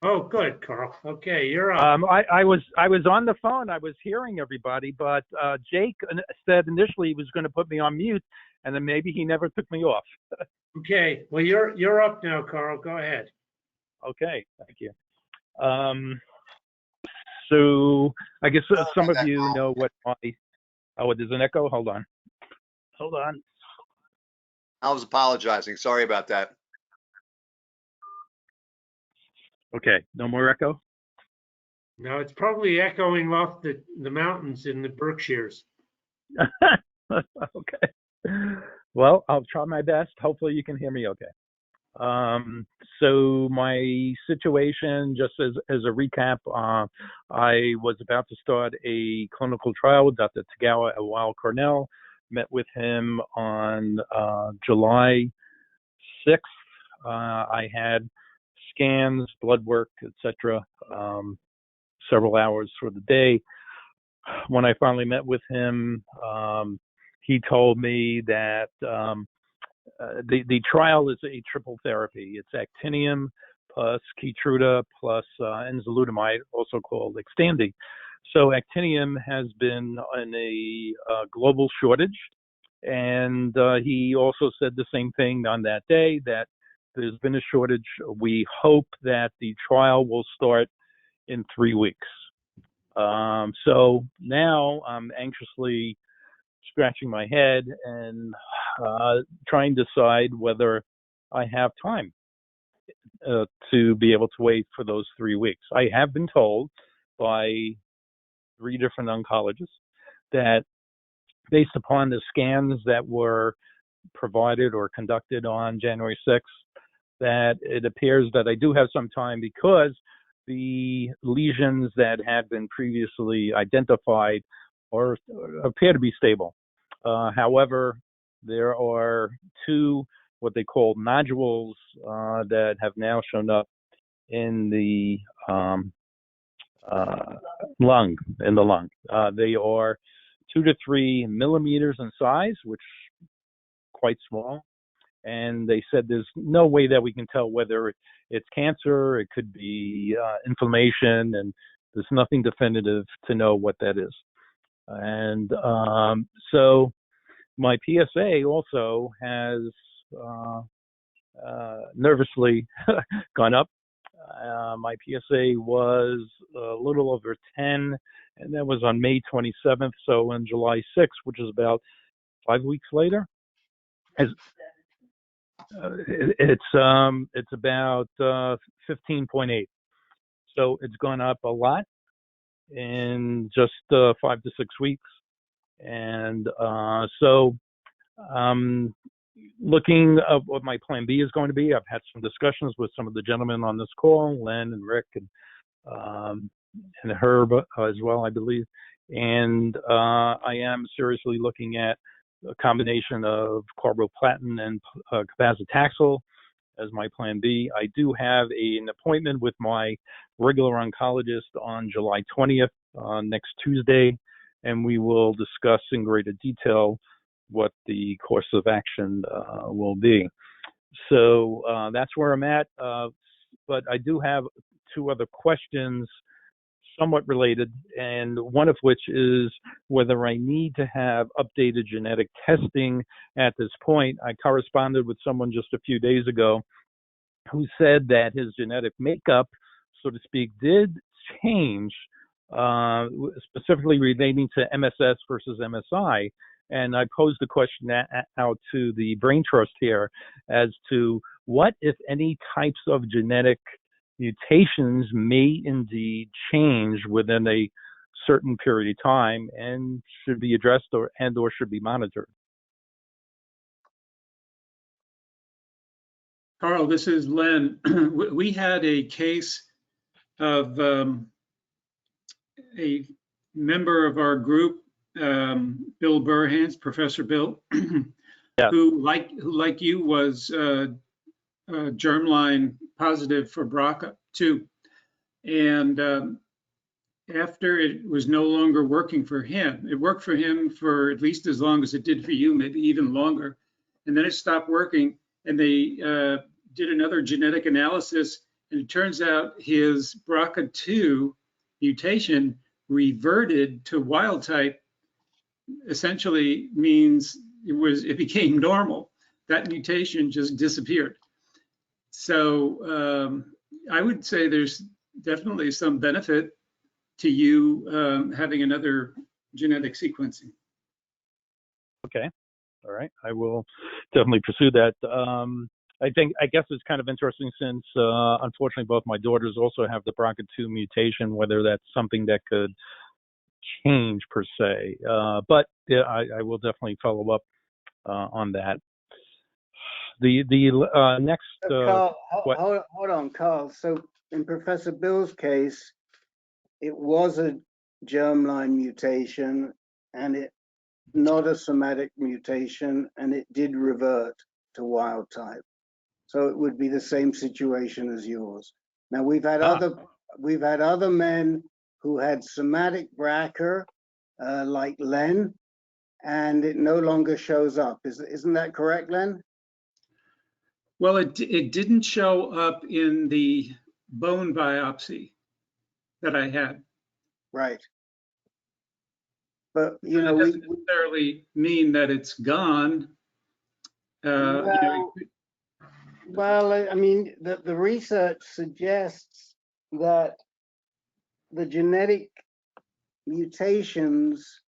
Oh, good, Carl. Okay, you're up. I was on the phone. I was hearing everybody, but Jake said initially he was going to put me on mute, and then maybe he never took me off. Okay. Well, you're up now, Carl. Go ahead. Okay. Thank you. So I guess some of you know what my, oh, there's an echo. Hold on. Hold on. I was apologizing. Sorry about that. Okay, no more echo? No, it's probably echoing off the mountains in the Berkshires. Okay. Well, I'll try my best. Hopefully you can hear me okay. So my situation, just as a recap, I was about to start a clinical trial with Dr. Tagawa at Weill Cornell, met with him on July 6th. I had scans, blood work, etc., several hours for the day. When I finally met with him, he told me that the trial is a triple therapy. It's actinium plus Keytruda plus enzalutamide, also called Xtandi. So actinium has been in a global shortage, and he also said the same thing on that day, that there's been a shortage. We hope that the trial will start in 3 weeks. So now I'm anxiously scratching my head and trying to decide whether I have time to be able to wait for those 3 weeks. I have been told by 3 different oncologists that based upon the scans that were provided or conducted on January 6th, that it appears that I do have some time because the lesions that had been previously identified appear to be stable. However, there are 2 what they call nodules that have now shown up in the lung. They are 2 to 3 millimeters in size, which is quite small. And they said there's no way that we can tell whether it's cancer, it could be inflammation, and there's nothing definitive to know what that is. And so my PSA also has nervously gone up. My PSA was a little over 10, and that was on May 27th. So on July 6th, which is about 5 weeks later, it's about 15.8. So it's gone up a lot in just 5 to 6 weeks. And so looking at what my plan B is going to be. I've had some discussions with some of the gentlemen on this call, Len and Rick and Herb as well, I believe. And I am seriously looking at a combination of carboplatin and cabazitaxel as my plan B. I do have an appointment with my regular oncologist on July 20th, next Tuesday, and we will discuss in greater detail what the course of action will be. So that's where I'm at. But I do have 2 other questions somewhat related, and one of which is whether I need to have updated genetic testing at this point. I corresponded with someone just a few days ago who said that his genetic makeup, so to speak, did change, specifically relating to MSS versus MSI. And I posed the question out to the brain trust here as to what, if any, types of genetic mutations may indeed change within a certain period of time and should be addressed or should be monitored. Carl, this is Len. We had a case of a member of our group, Bill Burhans, Professor Bill, yeah, who like you was germline positive for BRCA2, and after it was no longer working for him, it worked for him for at least as long as it did for you, maybe even longer, and then it stopped working, and they did another genetic analysis, and it turns out his BRCA2 mutation reverted to wild type. Essentially means it became normal. That mutation just disappeared. So I would say there's definitely some benefit to you having another genetic sequencing. Okay. All right. I will definitely pursue that. I guess it's kind of interesting since, unfortunately, both my daughters also have the BRCA2 mutation, whether that's something that could change per se. But yeah, I will definitely follow up on that. The next. Carl, hold on, Carl. So in Professor Bill's case, it was a germline mutation, and it not a somatic mutation, and it did revert to wild type. So it would be the same situation as yours. Now we've had other men who had somatic BRCA, like Len, and it no longer shows up. Isn't that correct, Len? Well, it didn't show up in the bone biopsy that I had. Right. But it doesn't necessarily mean that it's gone. Well, I mean, the research suggests that the genetic mutations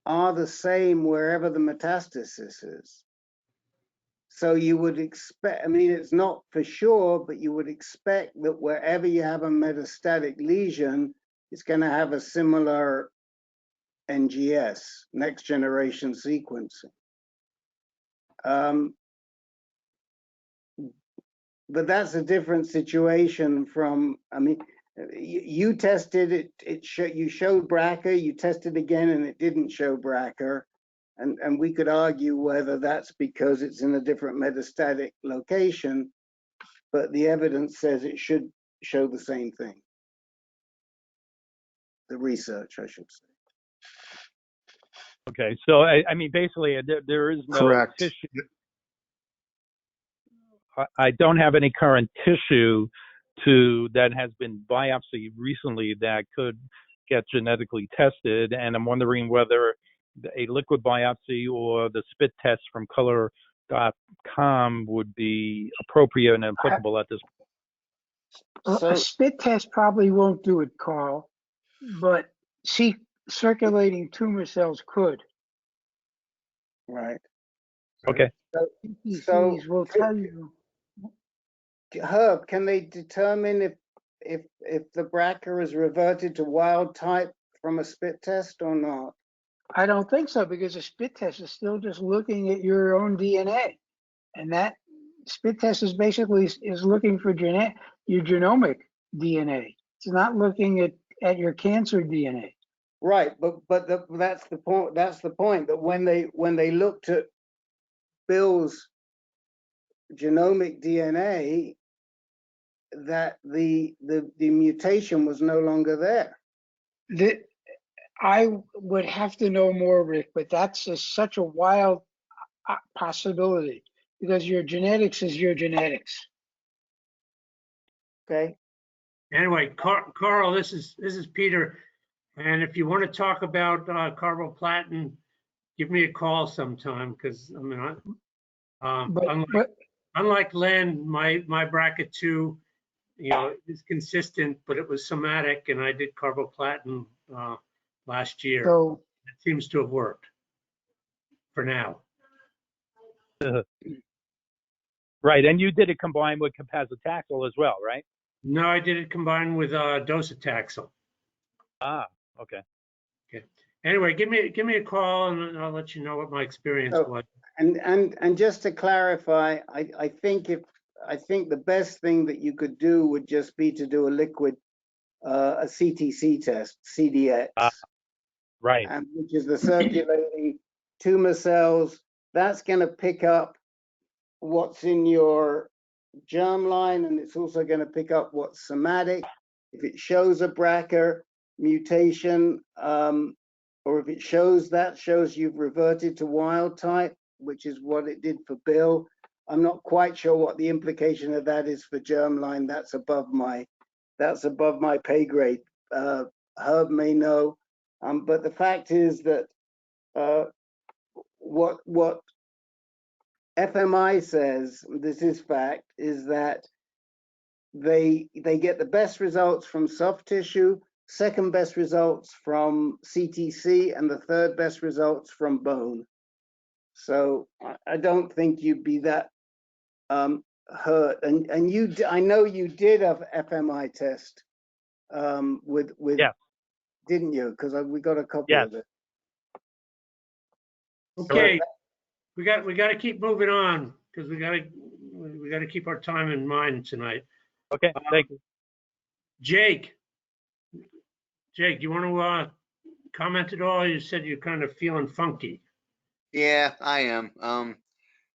are the same wherever the metastasis is. So you would expect, I mean, it's not for sure, but you would expect that wherever you have a metastatic lesion, it's going to have a similar NGS, next generation sequencing. But that's a different situation from, I mean, you tested it, you showed BRCA, you tested again and it didn't show BRCA. And we could argue whether that's because it's in a different metastatic location, but the evidence says it should show the same thing. The research, I should say. Okay, so I mean, basically, there is no tissue. I don't have any current tissue that has been biopsied recently that could get genetically tested, and I'm wondering whether a liquid biopsy or the spit test from color.com would be appropriate and applicable at this point. A spit test probably won't do it, Carl, but circulating tumor cells could. Right. Okay. So will tell you. Herb, can they determine if the BRCA is reverted to wild type from a spit test or not? I don't think so, because a spit test is still just looking at your own DNA, and that spit test is basically looking for your genomic DNA. It's not looking at your cancer DNA. Right, but that's the point. That's the point, that when they looked at Bill's genomic DNA, that the mutation was no longer there. I would have to know more, Rick, but that's such a wild possibility, because your genetics is your genetics. Okay. Anyway, Carl, this is Peter, and if you want to talk about carboplatin, give me a call sometime, because I mean, unlike Len, my BRCA2, is consistent, but it was somatic, and I did carboplatin last year. So it seems to have worked for now. Right, and you did it combined with cabazitaxel as well, right? No, I did it combined with docetaxel. Ah, okay. Okay. Anyway, give me a call, and I'll let you know what my experience was. And just to clarify, I think the best thing that you could do would just be to do a liquid, a CTC test, CDX. Right. Which is the circulating tumor cells. That's going to pick up what's in your germline, and it's also going to pick up what's somatic. If it shows a BRCA mutation, or if it shows you've reverted to wild type, which is what it did for Bill. I'm not quite sure what the implication of that is for germline. That's above my pay grade. Herb may know, but the fact is that what FMI says, this is fact, is that they get the best results from soft tissue, second best results from CTC, and the third best results from bone. So I don't think you'd be that hurt. And you, I know you did have FMI test with Yeah. didn't you? Because we got a copy Yes. of it. Okay, we got to keep moving on because we got to keep our time in mind tonight. Okay, thank you. Jake, you want to comment at all? You said you're kind of feeling funky. Yeah, I am.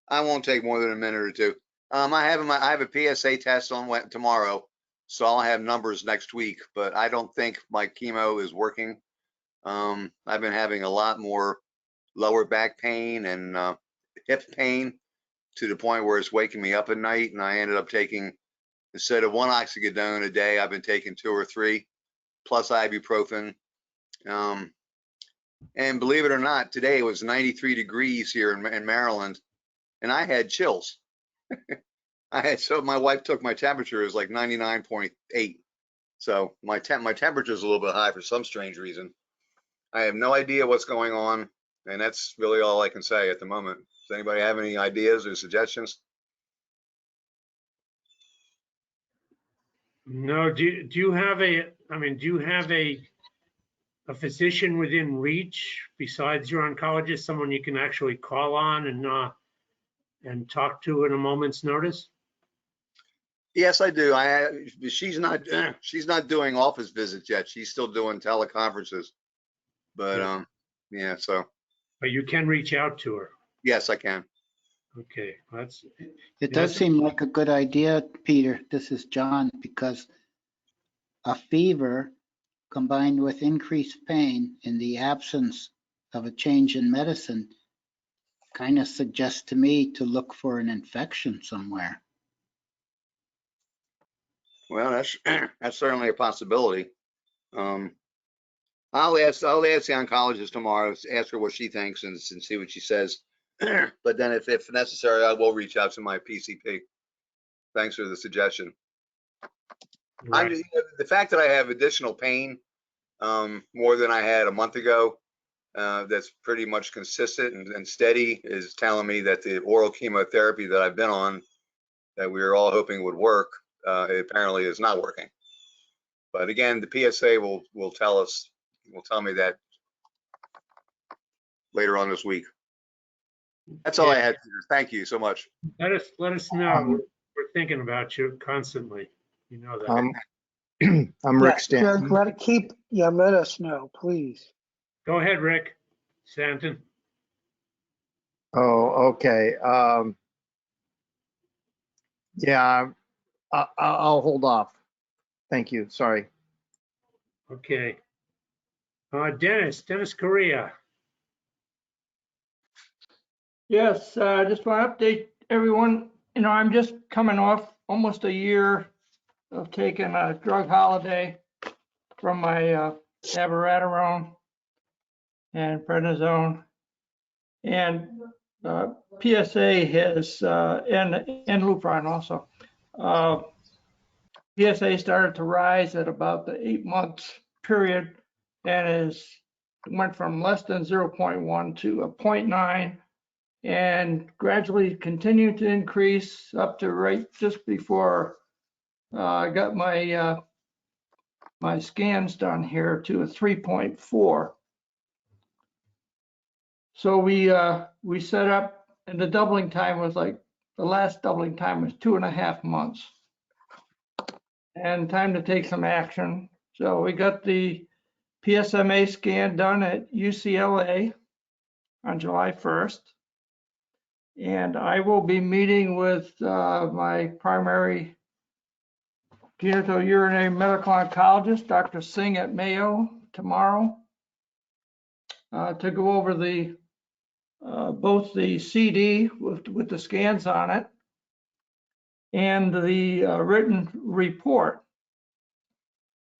I won't take more than a minute or two. I have a PSA test on tomorrow, so I'll have numbers next week. But I don't think my chemo is working. I've been having a lot more lower back pain and hip pain to the point where it's waking me up at night. And I ended up taking, instead of 1 oxycodone a day, I've been taking 2 or 3 plus ibuprofen. And believe it or not, today it was 93 degrees here in Maryland, and I had chills. So my wife took my temperature, it was like 99.8. So my temperature is a little bit high for some strange reason. I have no idea what's going on, and that's really all I can say at the moment. Does anybody have any ideas or suggestions? No. Do you have a physician within reach besides your oncologist, someone you can actually call on and talk to at a moment's notice? Yes, I do. She's not doing office visits yet. She's still doing teleconferences. But yeah, so. But you can reach out to her. Yes, I can. Okay, It does seem like a good idea, Peter. This is John, because a fever combined with increased pain in the absence of a change in medicine kind of suggests to me to look for an infection somewhere. Well, that's certainly a possibility. I'll ask the oncologist tomorrow, ask her what she thinks and see what she says. But then if necessary, I will reach out to my PCP. Thanks for the suggestion. Right. The fact that I have additional pain more than I had a month ago, that's pretty much consistent and steady, is telling me that the oral chemotherapy that I've been on, that we were all hoping would work, it apparently is not working. But again, the PSA will tell me that later on this week. That's all I had. Thank you so much. Let us know. We're thinking about you constantly. You know that. I'm Rick Stanton. Let us know, please. Go ahead, Rick Stanton. Oh, okay. Yeah, I'll hold off. Thank you. Sorry. Okay. Dennis Correa. Yes, just want to update everyone. You know, I'm just coming off almost a year of taking a drug holiday from my abiraterone and prednisone, and PSA has and Lupron also. PSA started to rise at about the 8 months period, and went from less than 0.1 to a 0.9. and gradually continued to increase up to right just before I got my my scans done here to a 3.4. So we set up, and the doubling time was the last doubling time was 2.5 months, and time to take some action. So we got the PSMA scan done at UCLA on July 1st. And I will be meeting with my primary genitourinary medical oncologist, Dr. Singh at Mayo, tomorrow to go over both the CD with the scans on it and the written report.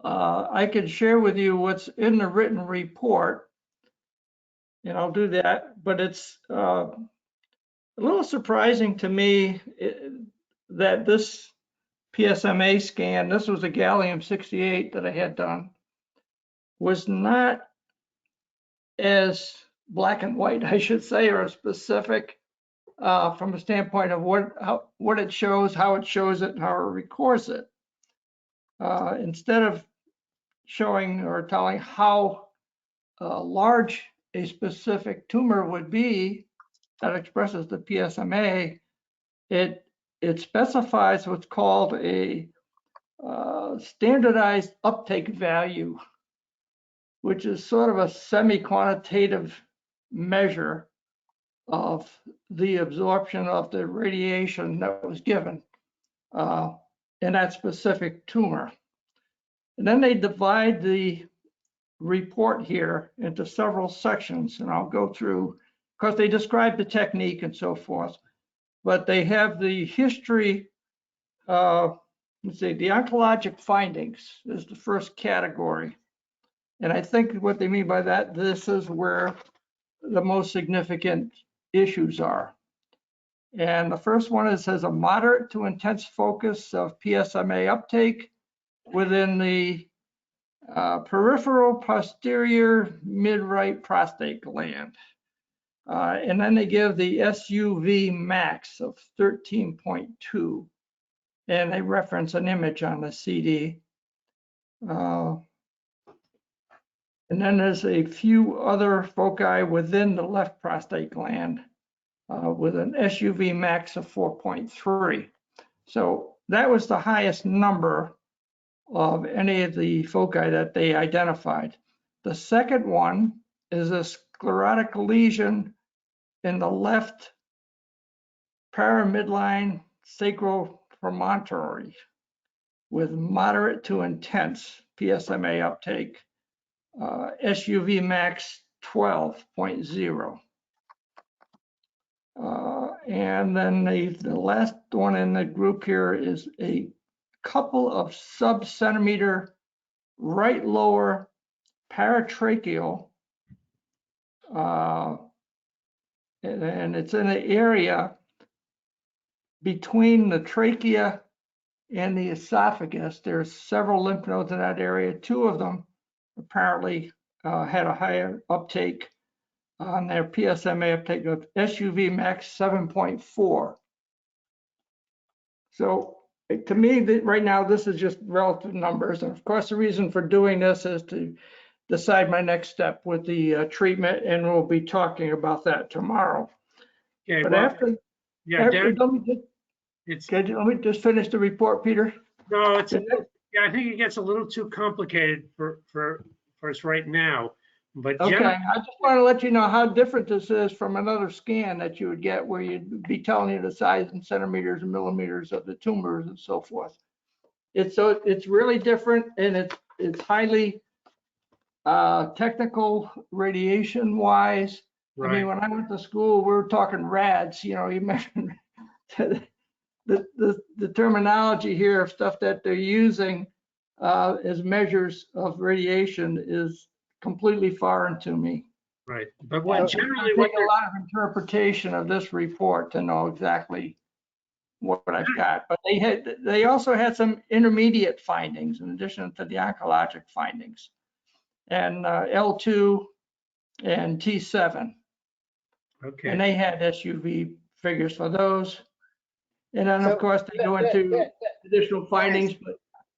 I could share with you what's in the written report, and I'll do that, but it's a little surprising to me that this PSMA scan, this was a gallium-68 that I had done, was not as black and white, I should say, or specific from a standpoint of what it shows, how it shows it, and how it records it. Instead of showing or telling how large a specific tumor would be that expresses the PSMA, it specifies what's called a standardized uptake value, which is sort of a semi-quantitative measure of the absorption of the radiation that was given in that specific tumor. And then they divide the report here into several sections, and I'll go through, because they describe the technique and so forth, but they have the history, let's see, the oncologic findings is the first category. And I think what they mean by that, this is where the most significant issues are. And the first one is, says a moderate to intense focus of PSMA uptake within the peripheral posterior mid-right prostate gland. And then they give the SUV max of 13.2. And they reference an image on the CD. And then there's a few other foci within the left prostate gland with an SUV max of 4.3. So that was the highest number of any of the foci that they identified. The second one is a sclerotic lesion in the left paramidline sacral promontory with moderate to intense PSMA uptake, SUV max 12.0. And then the last one in the group here is a couple of sub-centimeter right lower paratracheal, and it's in an area between the trachea and the esophagus. There's several lymph nodes in that area. Two of them apparently had a higher uptake on their PSMA uptake of SUV max 7.4. So to me, right now, this is just relative numbers. And of course, the reason for doing this is to decide my next step with the treatment, and we'll be talking about that tomorrow. Okay, but well, after, yeah, Dan, let me just finish the report, Peter. No, it's yeah, I think it gets a little too complicated for us right now. But okay, I just want to let you know how different this is from another scan that you would get, where you'd be telling you the size in centimeters and millimeters of the tumors and so forth. It's really different, and it's highly technical radiation wise. Right. I mean, when I went to school, we were talking rads. You know, you mentioned the terminology here of stuff that they're using as measures of radiation is completely foreign to me. Right, but what generally a lot of interpretation of this report to know exactly what I've got. But they also had some intermediate findings in addition to the oncologic findings, and L2 and T7. Okay. And they had SUV figures for those. And then of course they go into additional findings.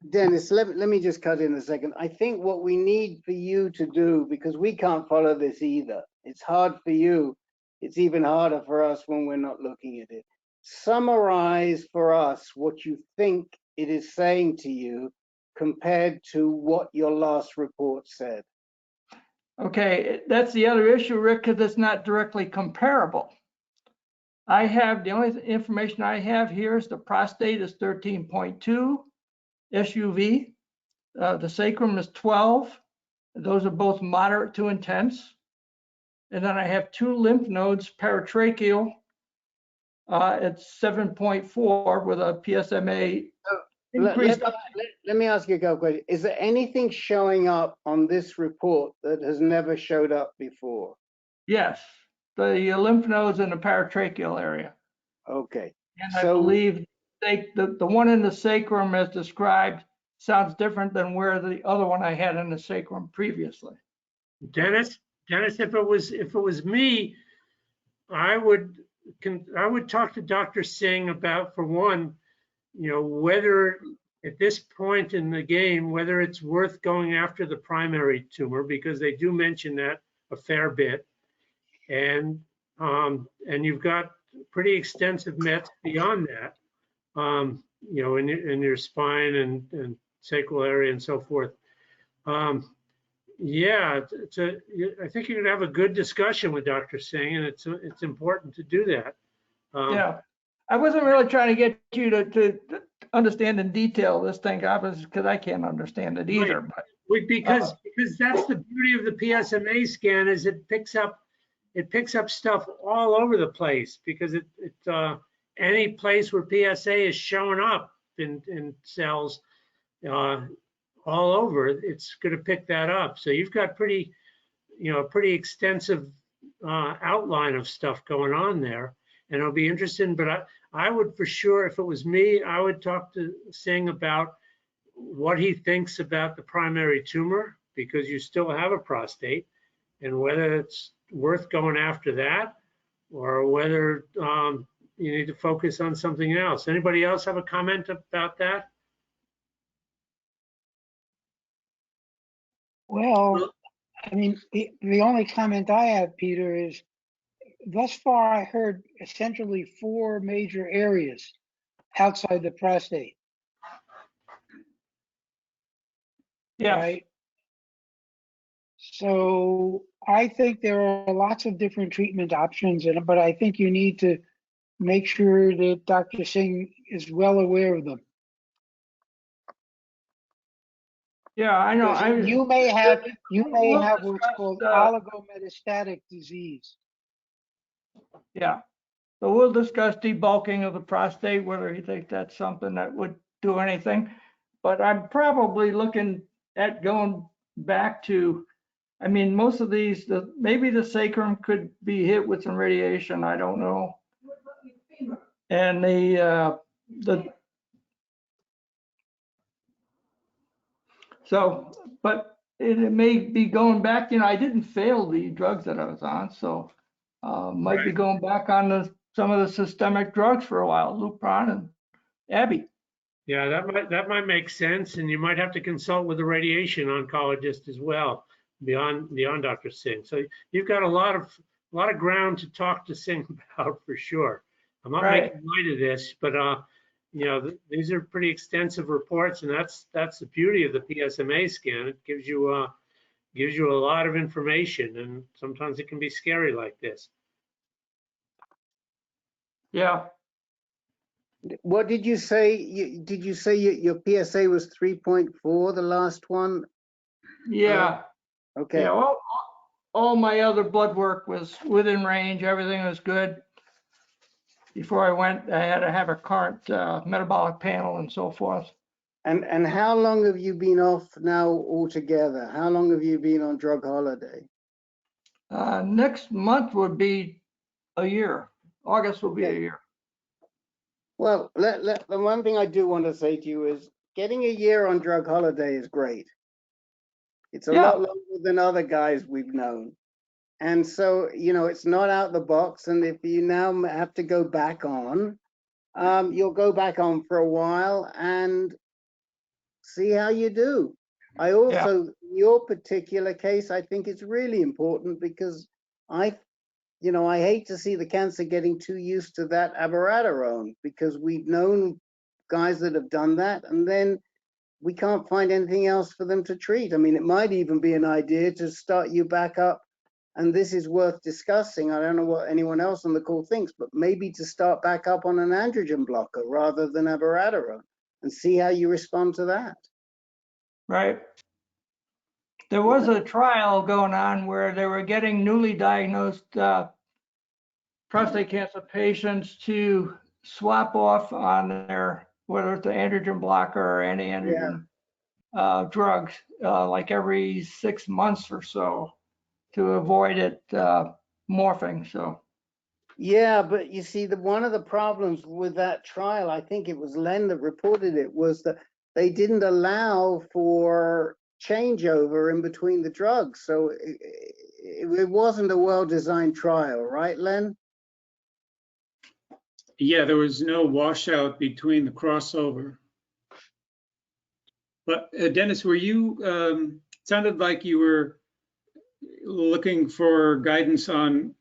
Dennis, let me just cut in a second. I think what we need for you to do, because we can't follow this either. It's hard for you. It's even harder for us when we're not looking at it. Summarize for us what you think it is saying to you compared to what your last report said. Okay, that's the other issue, Rick, because it's not directly comparable. The only information I have here is the prostate is 13.2 SUV. The sacrum is 12. Those are both moderate to intense. And then I have two lymph nodes, paratracheal, at 7.4 with a PSMA increase. Let me ask you a couple questions. Is there anything showing up on this report that has never showed up before? Yes, the lymph nodes in the paratracheal area. Okay. And I believe the one in the sacrum as described sounds different than where the other one I had in the sacrum previously. Dennis, if it was me, I would talk to Dr. Singh about, for one, whether at this point in the game, whether it's worth going after the primary tumor, because they do mention that a fair bit, and you've got pretty extensive mets beyond that, in your spine and sacral area and so forth. Yeah, I think you're gonna have a good discussion with Dr. Singh, and it's important to do that. Yeah, I wasn't really trying to get you to understand in detail this thing, obviously, because I can't understand it either. Right. But because that's the beauty of the PSMA scan, is it picks up stuff all over the place, because it any place where PSA is showing up in cells all over, it's going to pick that up. So you've got pretty extensive outline of stuff going on there, and it'll be interesting. But I would, for sure, if it was me, I would talk to Singh about what he thinks about the primary tumor, because you still have a prostate, and whether it's worth going after that, or whether you need to focus on something else. Anybody else have a comment about that? Well, I mean, the only comment I have, Peter, is thus far I heard essentially 4 major areas outside the prostate. Yeah. Right? So I think there are lots of different treatment options, but I think you need to make sure that Dr. Singh is well aware of them. Yeah, I know. You may have what's called oligometastatic disease. Yeah. So we'll discuss debulking of the prostate, whether he thinks that's something that would do anything. But I'm probably looking at going back to, I mean, most of these, maybe the sacrum could be hit with some radiation. I don't know. And but it may be going back, I didn't fail the drugs that I was on, so might be going back on some of the systemic drugs for a while, Lupron and Abby. Yeah, that might make sense, and you might have to consult with a radiation oncologist as well, beyond Dr. Singh. So you've got a lot of ground to talk to Singh about, for sure. I'm not making light of this, but these are pretty extensive reports, and that's the beauty of the PSMA scan. It gives you a lot of information, and sometimes it can be scary like this. Yeah. What did you say? Did you say your PSA was 3.4, the last one? Yeah. Okay. Yeah, all my other blood work was within range. Everything was good. Before I went, I had to have a current metabolic panel and so forth. And how long have you been off now altogether? How long have you been on drug holiday? Next month would be a year. August will be a year. Well, the one thing I do want to say to you is getting a year on drug holiday is great. It's a lot longer than other guys we've known. And so, it's not out the box. And if you now have to go back on, you'll go back on for a while and see how you do. I also, your particular case, I think it's really important, because I hate to see the cancer getting too used to that abiraterone, because we've known guys that have done that, and then we can't find anything else for them to treat. I mean, it might even be an idea to start you back up, and this is worth discussing. I don't know what anyone else on the call thinks, but maybe to start back up on an androgen blocker rather than abiraterone, and see how you respond to that. Right. There was a trial going on where they were getting newly diagnosed prostate cancer patients to swap off on their, whether it's the androgen blocker or anti-androgen drugs, like every 6 months or so, to avoid it morphing. So. Yeah, but you see, one of the problems with that trial, I think it was Len that reported it, was that they didn't allow for changeover in between the drugs. So it wasn't a well-designed trial, right, Len? Yeah, there was no washout between the crossover. But Dennis, were you, sounded like you were looking for guidance on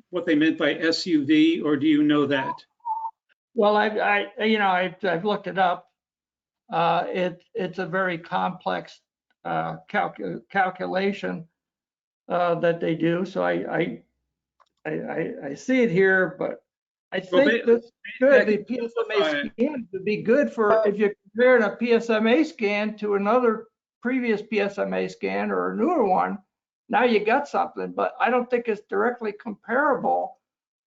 what they meant by SUV, or do you know that? Well, I've looked it up. It's a very complex calculation that they do. So I see it here, but I think this good. The PSMA scan would be good for if you're comparing a PSMA scan to another previous PSMA scan or a newer one. Now you got something, but I don't think it's directly comparable,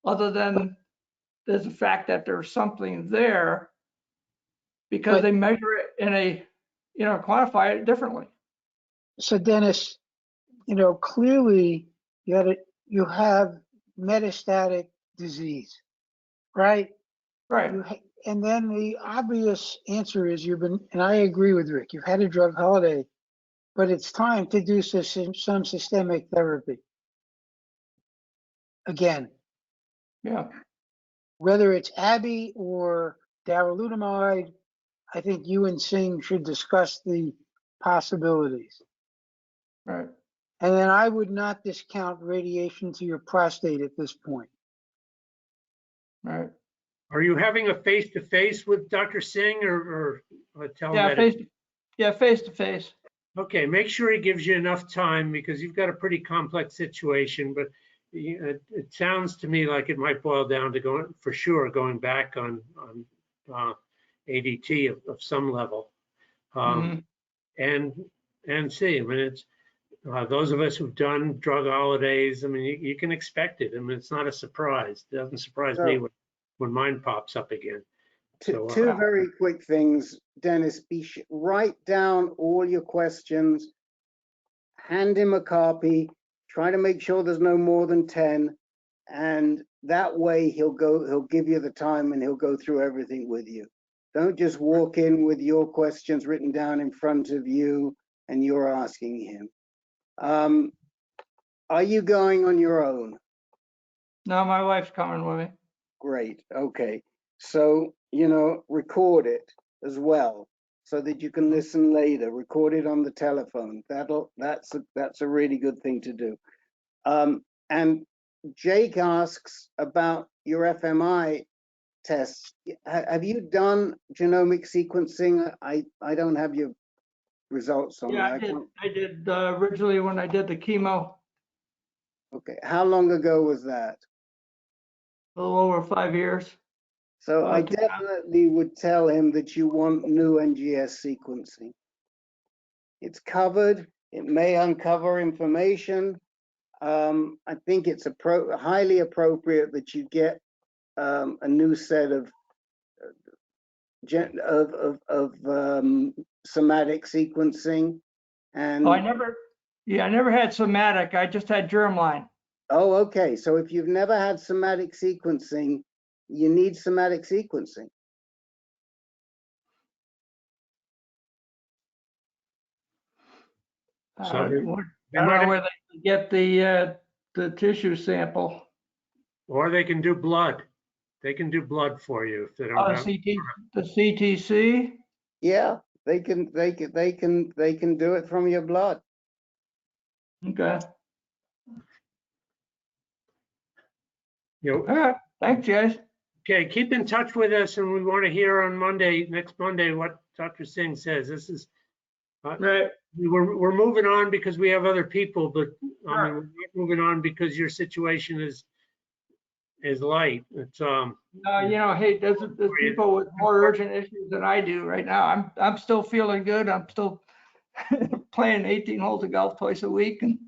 other than there's the fact that there's something there, because they measure it in a, quantify it differently. So Dennis, clearly you have metastatic disease, right? Right. And then the obvious answer is and I agree with Rick, you've had a drug holiday, but it's time to do some systemic therapy. Again. Yeah. Whether it's Abby or darolutamide, I think you and Singh should discuss the possibilities. Right. And then I would not discount radiation to your prostate at this point. Right. Are you having a face-to-face with Dr. Singh or a telemedicine? Face-to-face. Okay, make sure he gives you enough time, because you've got a pretty complex situation, but it sounds to me like it might boil down to going back on ADT of some level. And see, I mean, it's those of us who've done drug holidays, I mean, you can expect it. I mean, it's not a surprise. It doesn't surprise me when mine pops up again. Two very quick things, Dennis. Write down all your questions, hand him a copy, try to make sure there's no more than 10, and that way he'll give you the time and he'll go through everything with you. Don't just walk in with your questions written down in front of you and you're asking him. Are you going on your own? No, my wife's coming with me. Great. Okay. So, record it as well so that you can listen later. Record it on the telephone. That's a really good thing to do. And Jake asks about your FMI tests. Have you done genomic sequencing? I don't have your results on Yeah, there. I did originally when I did the chemo. Okay. How long ago was that? A little over 5 years. So I definitely would tell him that you want new NGS sequencing. It's covered. It may uncover information. I think it's highly appropriate that you get a new set of somatic sequencing. And I never had somatic. I just had germline. Oh, okay. So if you've never had somatic sequencing, you need somatic sequencing. I don't know where they get the tissue sample. Or they can do blood. They can do blood for you if they don't have the CTC. Yeah, they can do it from your blood. Okay. All right. Thanks, guys. Okay, keep in touch with us, and we want to hear on next Monday, what Dr. Singh says. This is right. We're moving on because we have other people, but I mean, we're not moving on because your situation is light. It's hey, there's people with more urgent issues than I do right now. I'm still feeling good. I'm still playing 18 holes of golf twice a week, and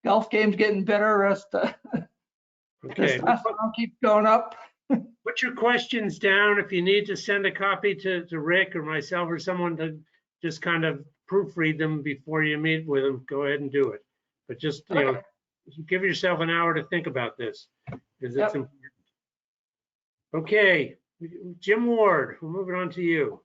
golf game's getting better. Okay. Testosterone keeps going up. Put your questions down. If you need to send a copy to Rick or myself or someone to just kind of proofread them before you meet with them, go ahead and do it. But just give yourself an hour to think about this, because it's important. Okay, Jim Ward, we're moving on to you.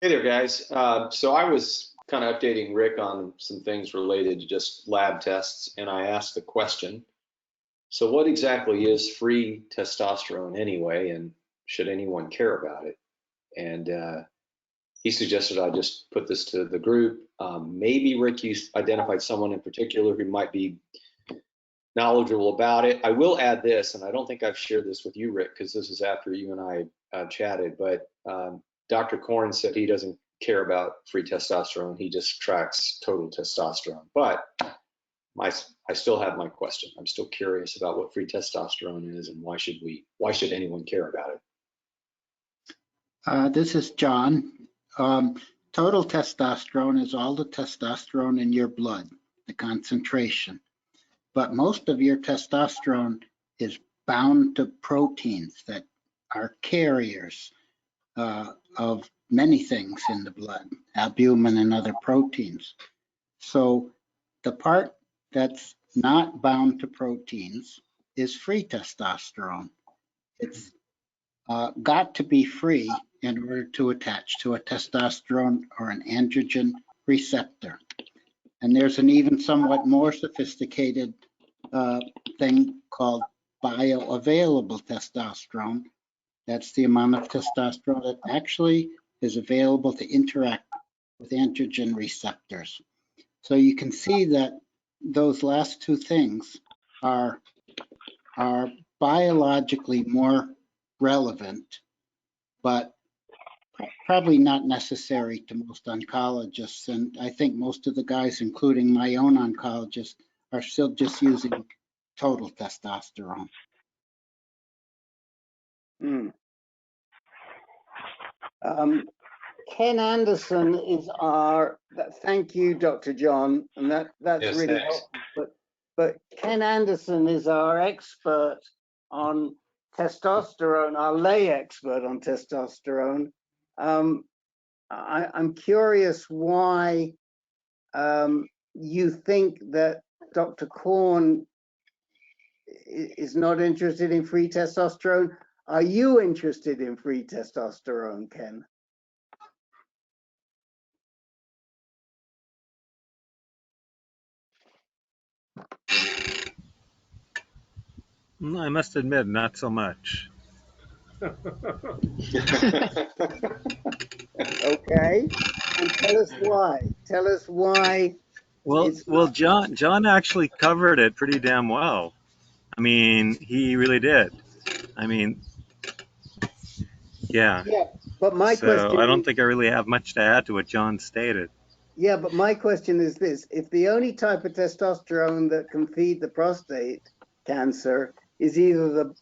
Hey there, guys. So I was kind of updating Rick on some things related to just lab tests, and I asked the question, so what exactly is free testosterone anyway, and should anyone care about it? And he suggested I just put this to the group. Maybe Rick, you identified someone in particular who might be knowledgeable about it. I will add this, and I don't think I've shared this with you, Rick, because this is after you and I chatted, but Dr. Korn said he doesn't care about free testosterone. He just tracks total testosterone. But I still have my question. I'm still curious about what free testosterone is and why should anyone care about it? This is John. Total testosterone is all the testosterone in your blood, the concentration. But most of your testosterone is bound to proteins that are carriers of many things in the blood, albumin and other proteins. So the part that's not bound to proteins is free testosterone. It's got to be free in order to attach to a testosterone or an androgen receptor. And there's an even somewhat more sophisticated thing called bioavailable testosterone. That's the amount of testosterone that actually is available to interact with androgen receptors. So you can see that those last two things are biologically more relevant, but probably not necessary to most oncologists. And I think most of the guys, including my own oncologist, are still just using total testosterone. Ken Anderson is our, thank you, Dr. John, and that's Yes, really thanks. helpful. But Ken Anderson is our expert on testosterone, our lay expert on testosterone. I'm curious why you think that Dr. Korn is not interested in free testosterone. Are you interested in free testosterone, Ken? I must admit, not so much. Okay, and tell us why. Tell us why. Well, John actually covered it pretty damn well. I mean, he really did. I mean, yeah. Yeah, but my question. I don't think I really have much to add to what John stated. Yeah, but my question is this: if the only type of testosterone that can feed the prostate cancer is either the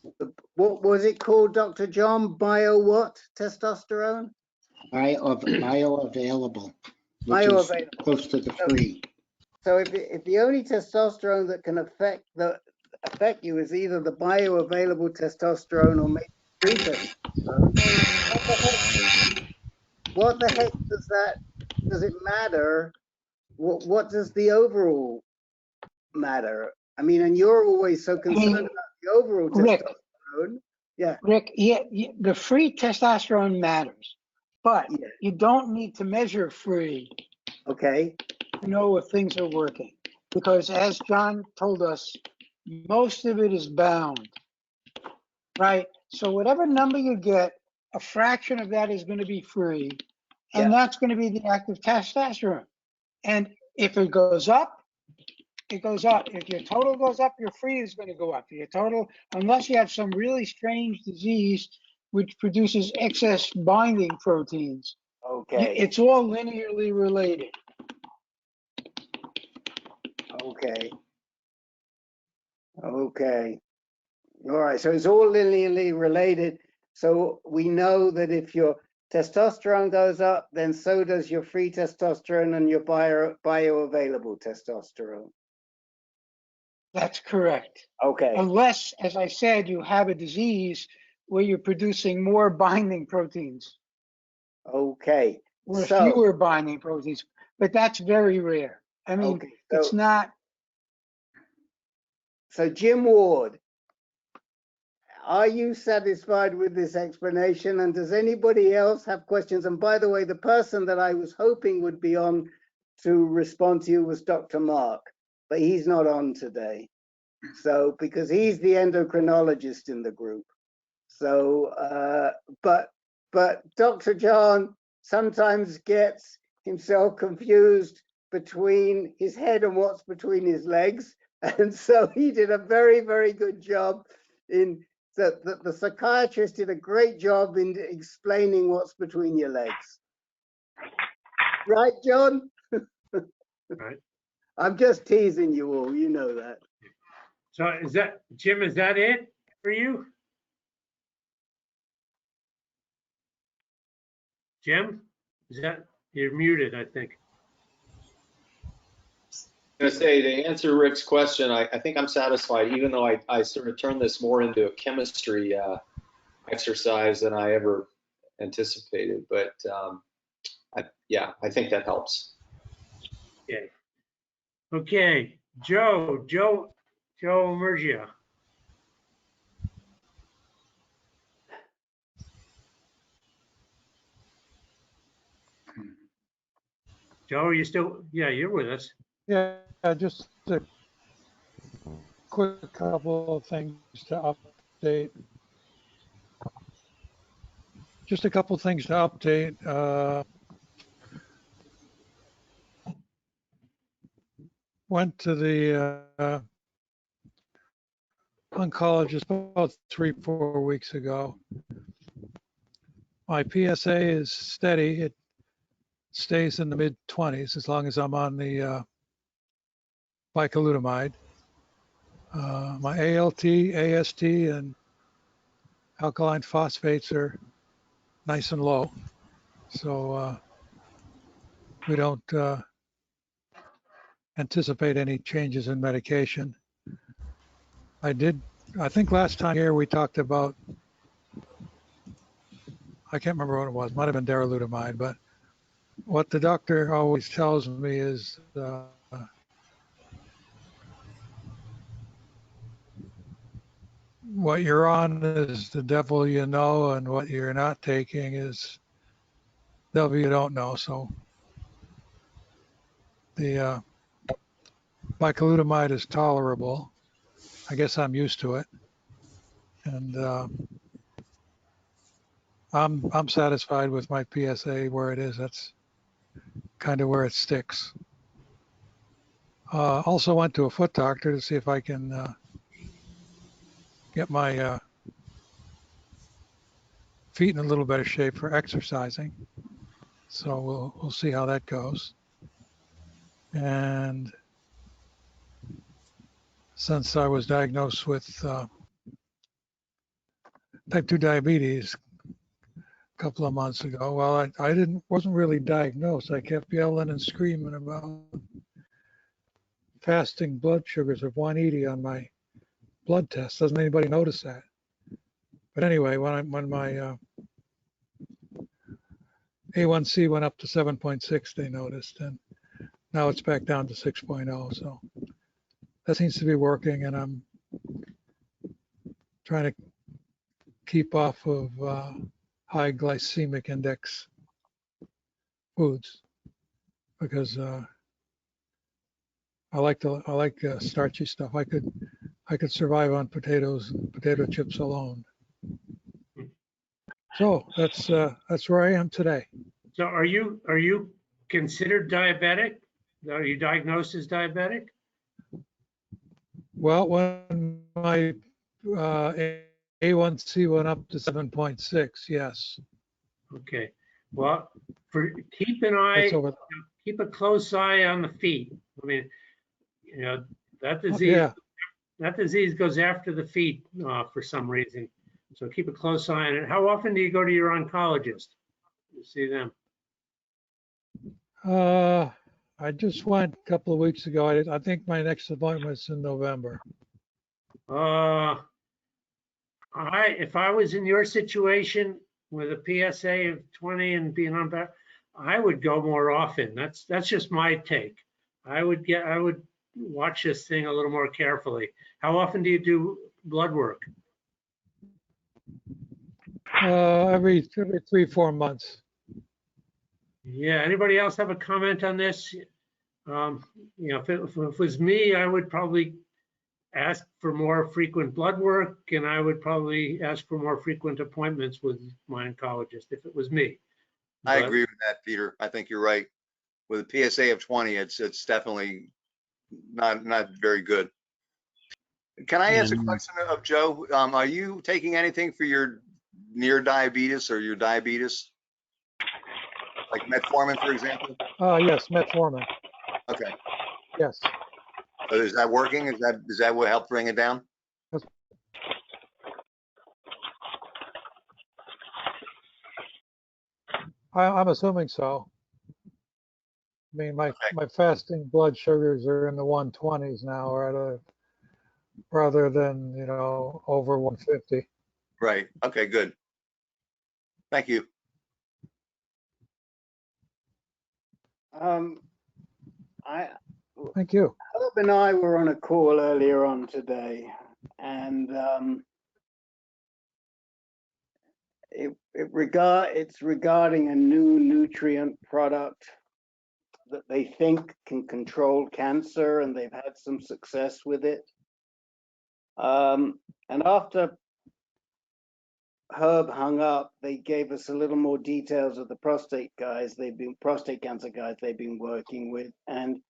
what was it called, Dr. John? Bio what testosterone? Bioavailable, which is close to the free. So if the only testosterone that can affect you is either the bioavailable testosterone or maybe free testosterone, what the heck does it matter? What does the overall matter? I mean, and you're always so concerned about the overall testosterone. Yeah. Rick, the free testosterone matters, but you don't need to measure free. Okay. To know if things are working, because as John told us, most of it is bound, right? So whatever number you get, a fraction of that is going to be free, and that's going to be the active testosterone. And if it goes up, it goes up. If your total goes up, your free is going to go up. Your total, unless you have some really strange disease which produces excess binding proteins. Okay. It's all linearly related. Okay. Okay. All right. So it's all linearly related. So we know that if your testosterone goes up, then so does your free testosterone and your bioavailable testosterone. That's correct. Okay. Unless, as I said, you have a disease where you're producing more binding proteins. Okay. Or fewer binding proteins, but that's very rare. I mean, it's not. So Jim Ward, are you satisfied with this explanation? And does anybody else have questions? And by the way, the person that I was hoping would be on to respond to you was Dr. Mark, but he's not on today. So, because he's the endocrinologist in the group. So, but Dr. John sometimes gets himself confused between his head and what's between his legs. And so he did a very, very good job in the psychiatrist did a great job in explaining what's between your legs. Right, John? Right. I'm just teasing you all, you know that. So is that, Jim, is that it for you? Jim, is that, you're muted, I think. I'm going to say, to answer Rick's question, I think I'm satisfied, even though I sort of turned this more into a chemistry exercise than I ever anticipated. But yeah, I think that helps. Okay. Okay, Joe Emergia. Joe, are you still? Yeah, you're with us. Yeah, just a quick couple of things to update. Just a couple of things to update. Went to the oncologist about 3-4 weeks ago. My PSA is steady. It stays in the mid-20s as long as I'm on the bicalutamide. My ALT, AST, and alkaline phosphates are nice and low. So we don't anticipate any changes in medication. I think last time here we talked about, I can't remember what it was, might have been darolutamide, but what the doctor always tells me is what you're on is the devil you know, and what you're not taking is devil you don't know. So the bicalutamide is tolerable. I guess I'm used to it, and I'm satisfied with my PSA where it is. That's kind of where it sticks. Also went to a foot doctor to see if I can get my feet in a little better shape for exercising. So we'll see how that goes. And since I was diagnosed with type 2 diabetes a couple of months ago, well, I wasn't really diagnosed. I kept yelling and screaming about fasting blood sugars of 180 on my blood test. Doesn't anybody notice that? But anyway, when my A1C went up to 7.6, they noticed, and now it's back down to 6.0. So that seems to be working, and I'm trying to keep off of high glycemic index foods because I like starchy stuff. I could survive on potatoes and potato chips alone. So that's where I am today. So are you considered diabetic? Are you diagnosed as diabetic? Well, when my A1C went up to 7.6, yes. Okay. Well, keep a close eye on the feet. I mean, you know, that disease goes after the feet for some reason. So keep a close eye on it. How often do you go to your oncologist to see them? I just went a couple of weeks ago. I think my next appointment's in November. If I was in your situation with a PSA of 20 and being on back, I would go more often. That's just my take. I would watch this thing a little more carefully. How often do you do blood work? Every 3-4 months. Yeah, anybody else have a comment on this? You know, if it was me, I would probably ask for more frequent blood work, and I would probably ask for more frequent appointments with my oncologist if it was me. I But- agree with that, Peter. I think you're right. With a PSA of 20, it's definitely not very good. Can I ask a question of Joe? Are you taking anything for your near diabetes or your diabetes? Like metformin, for example? Yes, metformin. Okay. Yes. So is that working? Is that what helped bring it down? I'm assuming so. I mean, my fasting blood sugars are in the 120s now, rather than, you know, over 150. Right. Okay, good. Thank you. Thank you. Herb and I were on a call earlier on today, and it's regarding a new nutrient product that they think can control cancer, and they've had some success with it. And after Herb hung up, they gave us a little more details of the prostate cancer guys they've been working with, and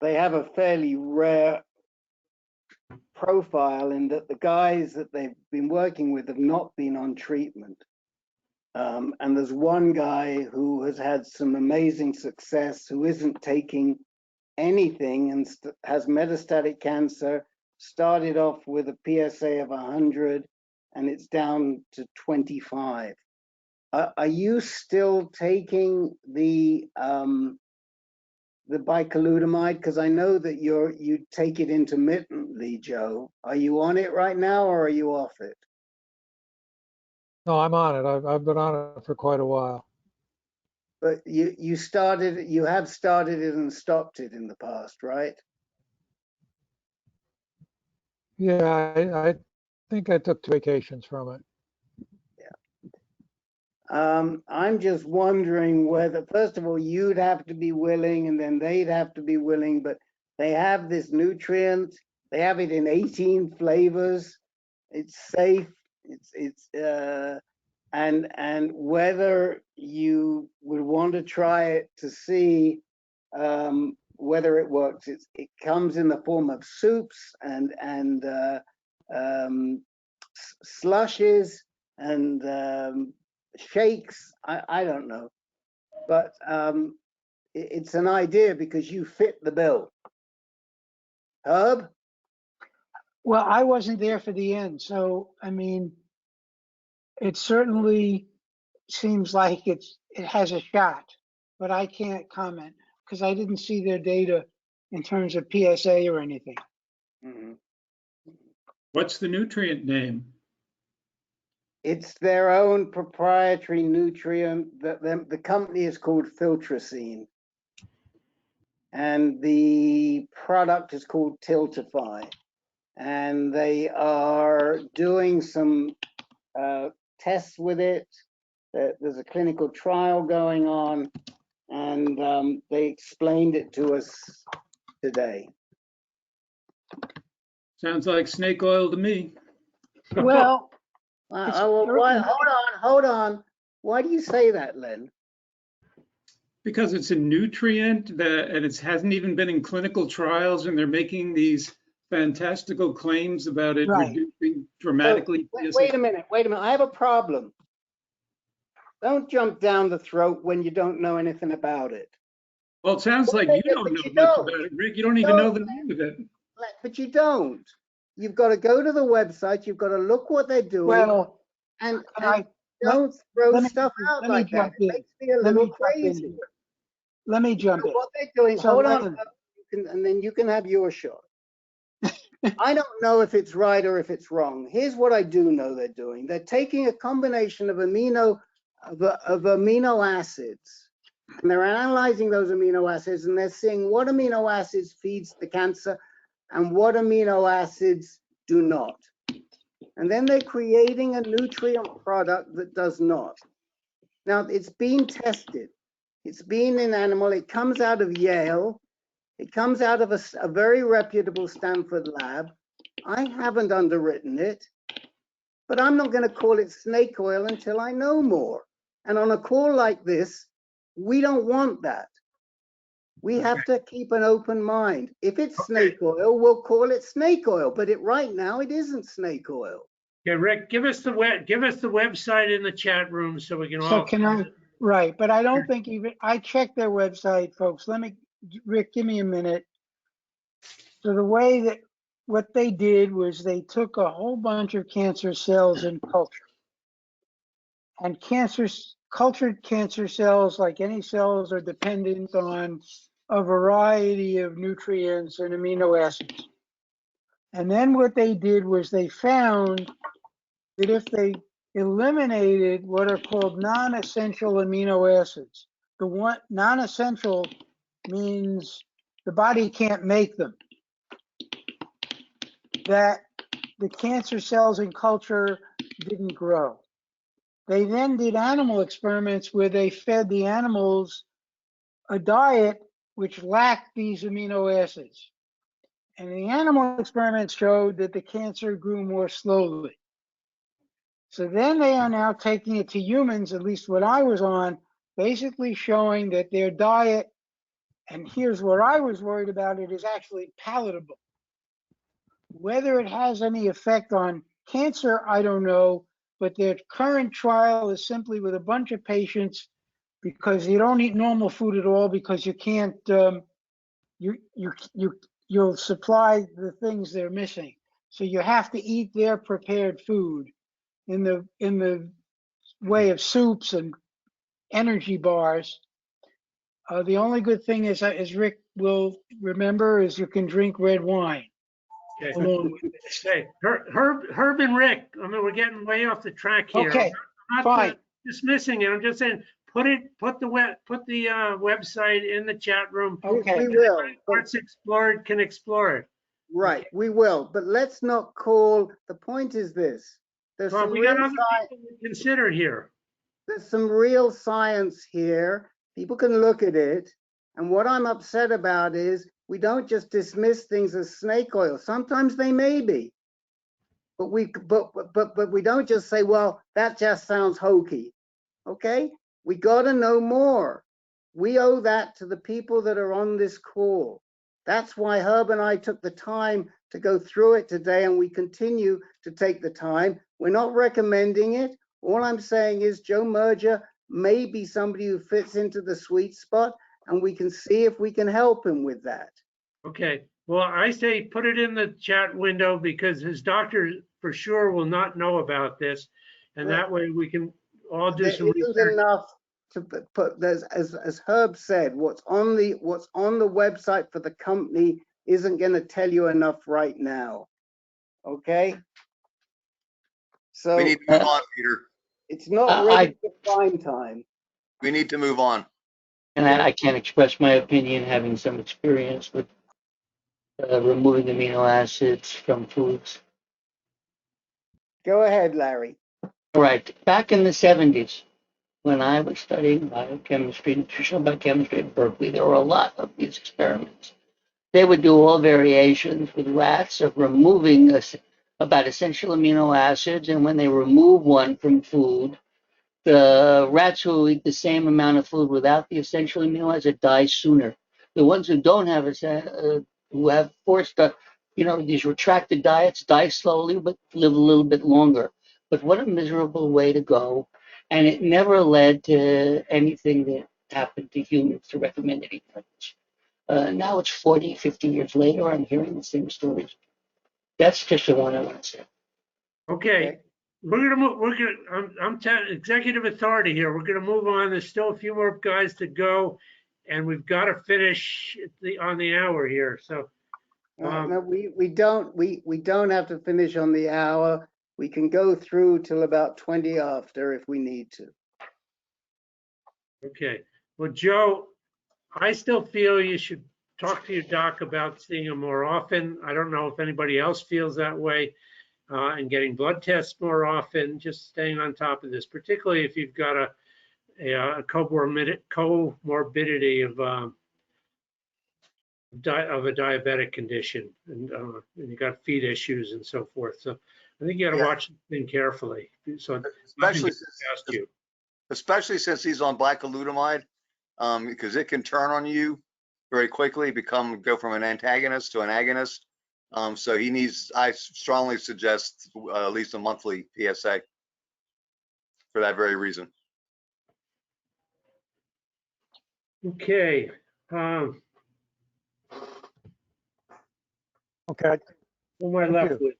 they have a fairly rare profile in that the guys that they've been working with have not been on treatment. And there's one guy who has had some amazing success, who isn't taking anything and has metastatic cancer, started off with a PSA of 100, and it's down to 25. Are you still taking the bicalutamide? Because I know that you take it intermittently, Joe. Are you on it right now, or are you off it? No, I'm on it. I've been on it for quite a while. But you have started it and stopped it in the past, right? Yeah, I think I took 2 vacations from it. I'm just wondering whether, first of all, you'd have to be willing, and then they'd have to be willing, but they have this nutrient, they have it in 18 flavors, it's safe, and whether you would want to try it to see whether it works. It comes in the form of soups and slushes and shakes. I don't know, but it's an idea because you fit the bill. Herb? Well, I wasn't there for the end, so I mean, it certainly seems like it has a shot, but I can't comment because I didn't see their data in terms of PSA or anything. Mm-hmm. What's the nutrient name? It's their own proprietary nutrient. The company is called Filtracine, and the product is called Tiltify. And they are doing some tests with it. There's a clinical trial going on, and they explained it to us today. Sounds like snake oil to me. Well, hold on. Why do you say that, Len? Because it's a nutrient and it hasn't even been in clinical trials, and they're making these fantastical claims about it reducing dramatically. Wait a minute. I have a problem. Don't jump down the throat when you don't know anything about it. Well, it sounds like you don't know much about it, Rick. You don't even know the name of it. But you don't. You've got to go to the website. You've got to look what they're doing. Well, and don't throw stuff out like that. It makes me a little crazy. Let me jump in. What they're doing, hold on, and then you can have your shot. I don't know if it's right or if it's wrong. Here's what I do know they're doing. They're taking a combination of amino acids, and they're analyzing those amino acids, and they're seeing what amino acids feeds the cancer and what amino acids do not. And then they're creating a nutrient product that does not. Now, it's been tested. It's been in animal. It comes out of Yale. It comes out of a very reputable Stanford lab. I haven't underwritten it, but I'm not going to call it snake oil until I know more. And on a call like this, we don't want that. We have to keep an open mind. If it's snake oil, we'll call it snake oil, but right now it isn't snake oil. Okay, Rick, give us the website in the chat room so we can all. So can I, right, but I don't think even, I checked their website, folks. Rick, give me a minute. So the way that, what they did was they took a whole bunch of cancer cells in culture. And cultured cancer cells, like any cells, are dependent on a variety of nutrients and amino acids. And then what they did was they found that if they eliminated what are called non-essential amino acids, the one non-essential means the body can't make them, that the cancer cells in culture didn't grow. They then did animal experiments where they fed the animals a diet which lacked these amino acids. And the animal experiments showed that the cancer grew more slowly. So then they are now taking it to humans, at least what I was on, basically showing that their diet, and here's what I was worried about, it is actually palatable. Whether it has any effect on cancer, I don't know, but their current trial is simply with a bunch of patients because you don't eat normal food at all because you can't, you'll supply the things they're missing. So you have to eat their prepared food in the way of soups and energy bars. The only good thing is, as Rick will remember, is you can drink red wine. Okay. Okay. Herb and Rick, I mean, we're getting way off the track here. Okay, I'm not fine. Dismissing it. I'm just saying, put the website in the chat room. Okay. We will. Parts explored can explore it. Right, okay. We will. But let's not call, the point is this. There's well, we got other people to consider here. There's some real science here. People can look at it. And what I'm upset about is we don't just dismiss things as snake oil. Sometimes they may be. But we don't just say, well, that just sounds hokey. Okay? We got to know more. We owe that to the people that are on this call. That's why Herb and I took the time to go through it today, and we continue to take the time. We're not recommending it. All I'm saying is Joe Merger may be somebody who fits into the sweet spot, and we can see if we can help him with that. Okay. Well, I say put it in the chat window because his doctor for sure will not know about this, and that way we can all do some research. There isn't enough to put. There's, as Herb said, what's on the website for the company isn't going to tell you enough right now. Okay. So we need to move on, Peter. It's not ready for prime time. We need to move on. And I can't express my opinion having some experience with removing amino acids from foods. Go ahead, Larry. All right. Back in the 70s, when I was studying biochemistry, nutritional biochemistry at Berkeley, there were a lot of these experiments. They would do all variations with rats of removing about essential amino acids, and when they remove one from food, the rats who eat the same amount of food without the essential amino acids die sooner. The ones who don't have who have forced, these retracted diets die slowly but live a little bit longer. But what a miserable way to go. And it never led to anything that happened to humans to recommend anything. Now it's 40, 50 years later, I'm hearing the same stories. That's just the one I want to say. Okay. I'm executive authority here. We're going to move on. There's still a few more guys to go, and we've got to finish on the hour here. So no, we don't have to finish on the hour. We can go through till about 20 after if we need to. Okay. Well, Joe, I still feel you should talk to your doc about seeing him more often. I don't know if anybody else feels that way. and getting blood tests more often, just staying on top of this, particularly if you've got a comorbidity of a diabetic condition, and you got feet issues and so forth. So I think you got to watch this thing carefully. So especially since he's on bicalutamide, because it can turn on you very quickly, go from an antagonist to an agonist. So I strongly suggest at least a monthly PSA for that very reason. Okay. Okay. Who am I left with?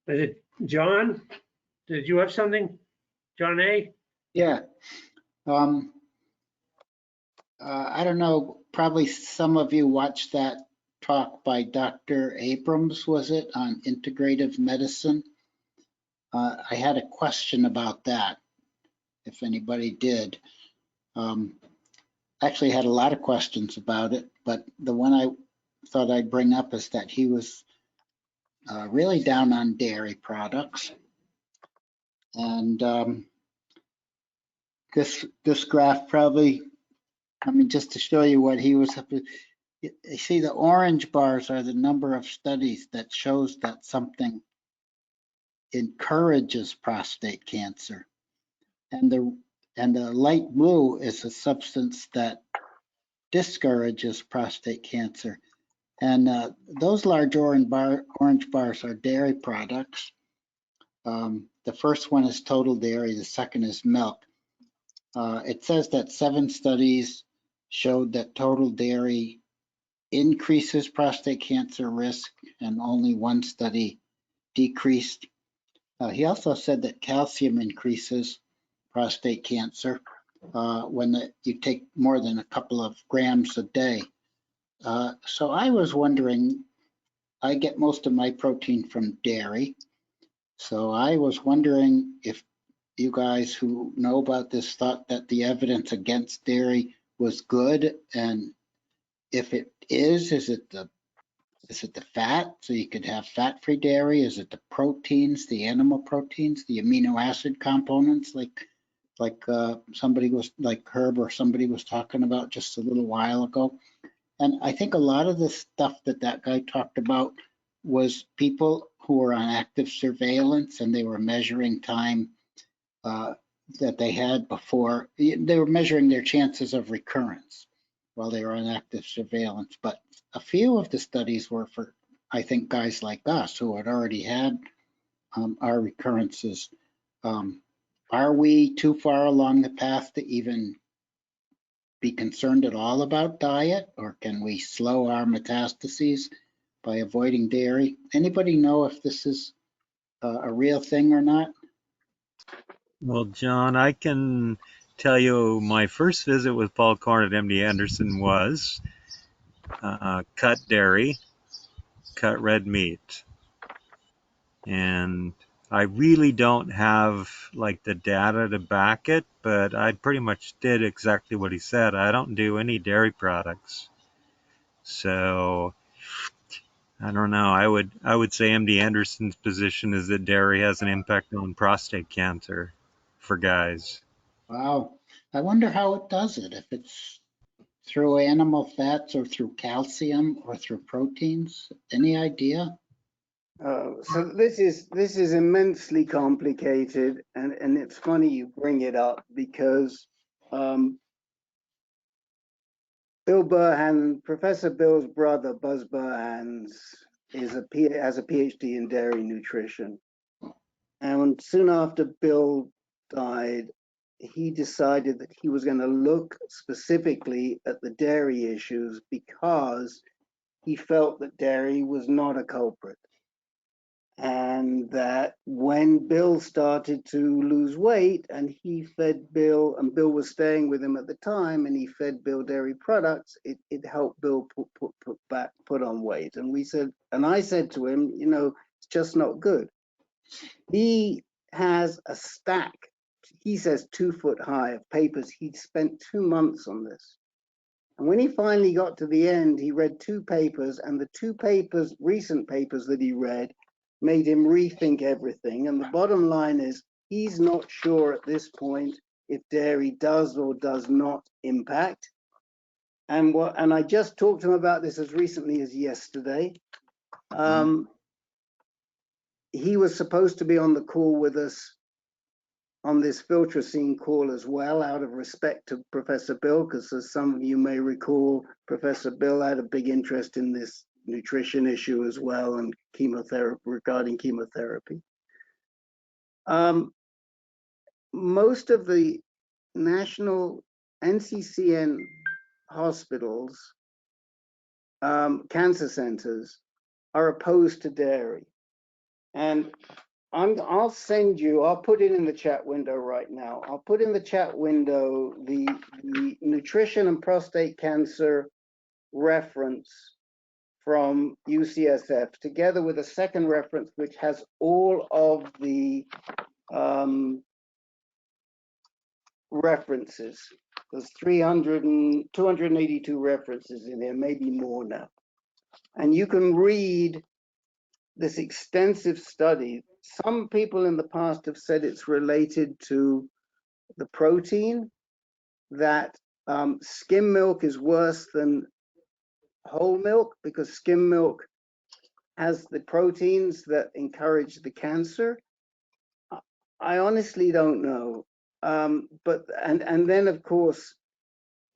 Is it John? Did you have something? John A? Yeah. I don't know, probably some of you watched that talk by Dr. Abrams, was it, on integrative medicine? I had a question about that, if anybody did. Actually had a lot of questions about it, but the one I thought I'd bring up is that he was really down on dairy products. And this graph probably, I mean, just to show you what he was up to, you see the orange bars are the number of studies that shows that something encourages prostate cancer. And the light blue is a substance that discourages prostate cancer. And those large orange bars are dairy products. The first one is total dairy, the second is milk. It says that 7 studies showed that total dairy increases prostate cancer risk, and only 1 study decreased. He also said that calcium increases prostate cancer when you take more than a couple of grams a day. So I was wondering, I get most of my protein from dairy. So I was wondering if you guys who know about this thought that the evidence against dairy was good, and if it is it the fat, so you could have fat-free dairy? Is it the proteins, the animal proteins, the amino acid components, like somebody was, like Herb or somebody was talking about just a little while ago? And I think a lot of the stuff that guy talked about was people who were on active surveillance, and they were measuring time that they had before. They were measuring their chances of recurrence while they were on active surveillance. But a few of the studies were for, I think, guys like us who had already had our recurrences. Are we too far along the path to even be concerned at all about diet, or can we slow our metastases by avoiding dairy? Anybody know if this is a real thing or not? Well, John, I can tell you my first visit with Paul Korn at MD Anderson was cut dairy, cut red meat. And I really don't have like the data to back it, but I pretty much did exactly what he said. I don't do any dairy products. So I don't know. I would say MD Anderson's position is that dairy has an impact on prostate cancer for guys. Wow. I wonder how it does it, if it's through animal fats or through calcium or through proteins. Any idea? So this is immensely complicated, and it's funny you bring it up because Bill Burhan, Professor Bill's brother, Buzz Burhan, has a PhD in dairy nutrition. And soon after Bill died, he decided that he was going to look specifically at the dairy issues because he felt that dairy was not a culprit. And that when Bill started to lose weight and he fed Bill, and Bill was staying with him at the time, and he fed Bill dairy products, it helped Bill put on weight. And I said to him, you know, it's just not good. He has a stack, he says 2 foot high, of papers. He'd spent 2 months on this. And when he finally got to the end, he read 2 papers, and the 2 papers, recent papers that he read, made him rethink everything. And the bottom line is, he's not sure at this point if dairy does or does not impact. And I just talked to him about this as recently as yesterday. He was supposed to be on the call with us on this Filtracine call as well, out of respect to Professor Bill, because as some of you may recall, Professor Bill had a big interest in this nutrition issue as well, and chemotherapy, regarding chemotherapy. Most of the national NCCN hospitals, cancer centers, are opposed to dairy. And I'll send you, I'll put it in the chat window right now. I'll put in the chat window the nutrition and prostate cancer reference from UCSF, together with a second reference which has all of the references. There's 282 references in there, maybe more now. And you can read this extensive study. Some people in the past have said it's related to the protein, that skim milk is worse than whole milk because skim milk has the proteins that encourage the cancer. I honestly don't know. But then of course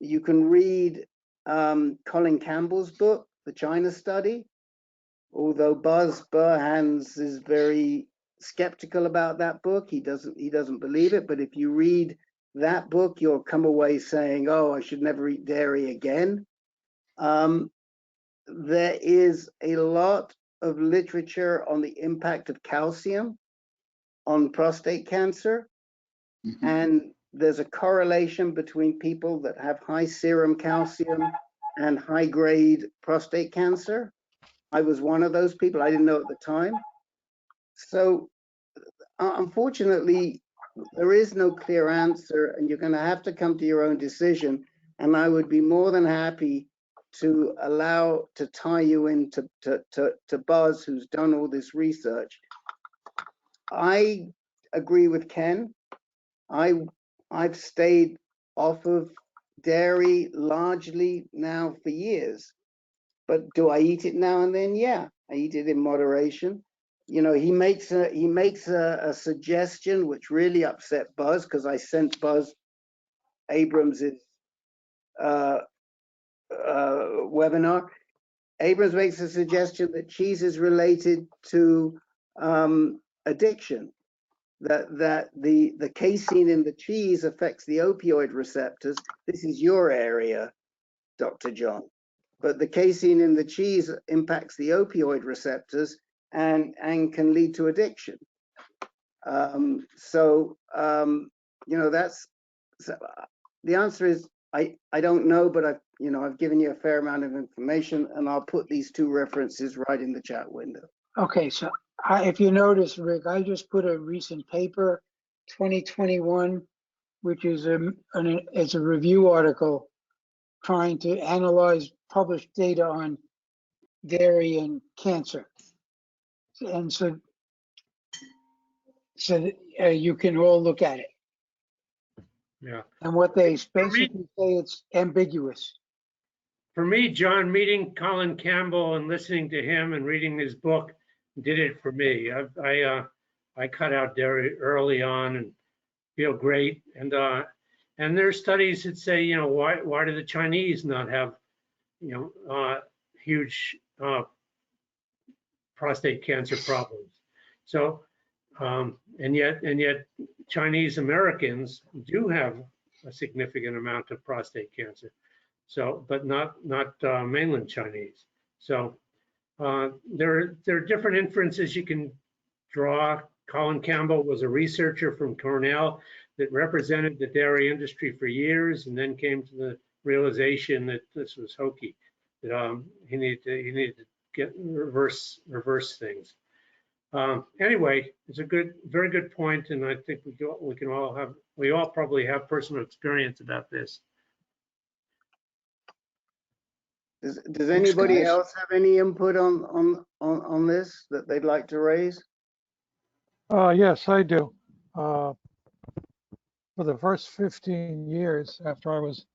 you can read Colin Campbell's book, The China Study, although Buzz Burhans is very skeptical about that book. He doesn't believe it, but if you read that book, you'll come away saying, oh, I should never eat dairy again. There is a lot of literature on the impact of calcium on prostate cancer. And there's a correlation between people that have high serum calcium and high grade prostate cancer. I was one of those people. I didn't know at the time. So unfortunately, there is no clear answer, and you're going to have to come to your own decision. And I would be more than happy to allow to tie you into to Buzz, who's done all this research. I agree with Ken. I've stayed off of dairy largely now for years. But do I eat it now and then? Yeah, I eat it in moderation. You know, he makes a suggestion which really upset Buzz, because I sent Buzz Abrams's webinar. Abrams makes a suggestion that cheese is related to addiction, that the casein in the cheese affects the opioid receptors. This is your area, Dr. John. But the casein in the cheese impacts the opioid receptors and can lead to addiction. You know, the answer is I don't know, but I've given you a fair amount of information, and I'll put these 2 references right in the chat window. Okay, so if you notice, Rick, I just put a recent paper, 2021, which is it's a review article trying to analyze published data on dairy and cancer. And so you can all look at it. Yeah. And what they basically say, it's ambiguous. For me, John, meeting Colin Campbell and listening to him and reading his book did it for me. I cut out dairy early on and feel great. And there's studies that say, you know, why do the Chinese not have, you know, huge prostate cancer problems? So, and yet Chinese Americans do have a significant amount of prostate cancer. So, but not mainland Chinese. So there are different inferences you can draw. Colin Campbell was a researcher from Cornell that represented the dairy industry for years, and then came to the realization that this was hokey. That he needed to get reverse things. Anyway, it's a very good point, and I think we all probably have personal experience about this. Does anybody else have any input on this that they'd like to raise? Yes, I do. For the first 15 years after I was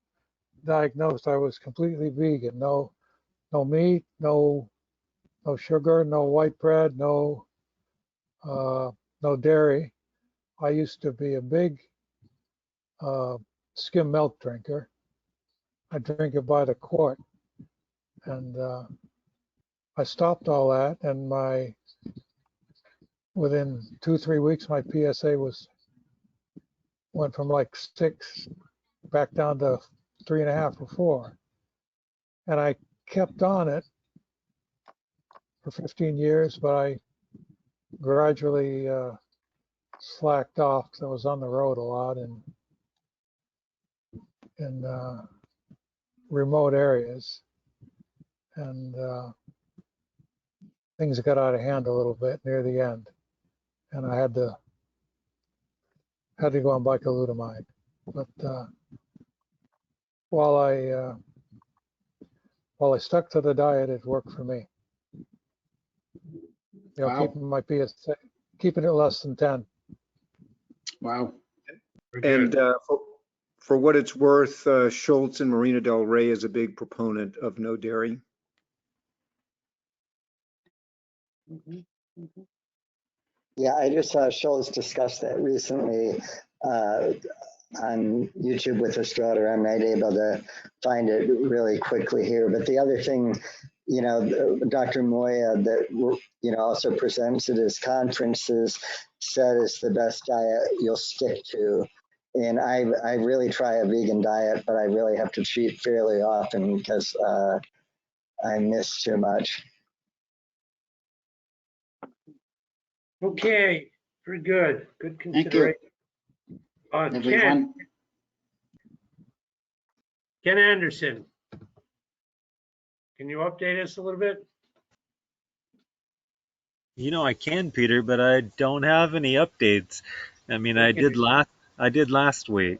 diagnosed, I was completely vegan. No meat, no sugar, no white bread, no dairy. I used to be a big skim milk drinker. I drink it by the quart, and I stopped all that. And within 2-3 weeks, my PSA went from like 6 back down to 3.5 or 4, and I kept on it for 15 years, but I gradually slacked off because I was on the road a lot and in remote areas, and things got out of hand a little bit near the end, and I had to go on bicalutamide. But while I stuck to the diet, it worked for me. Wow. Keeping my PSA, keeping it less than 10. Wow. And for what it's worth, Schultz and Marina Del Rey is a big proponent of no dairy. Yeah, I just saw Schultz discuss that recently on YouTube with his daughter. I'm not able to find it really quickly here. But the other thing, Dr. Moya, that also presents at his conferences, said is the best diet you'll stick to. And I really try a vegan diet, but I really have to cheat fairly often because I miss too much. Okay, very good. Good Thank you, consideration. everyone. Ken Anderson, can you update us a little bit? I can, Peter, but I don't have any updates. I mean, I did last week,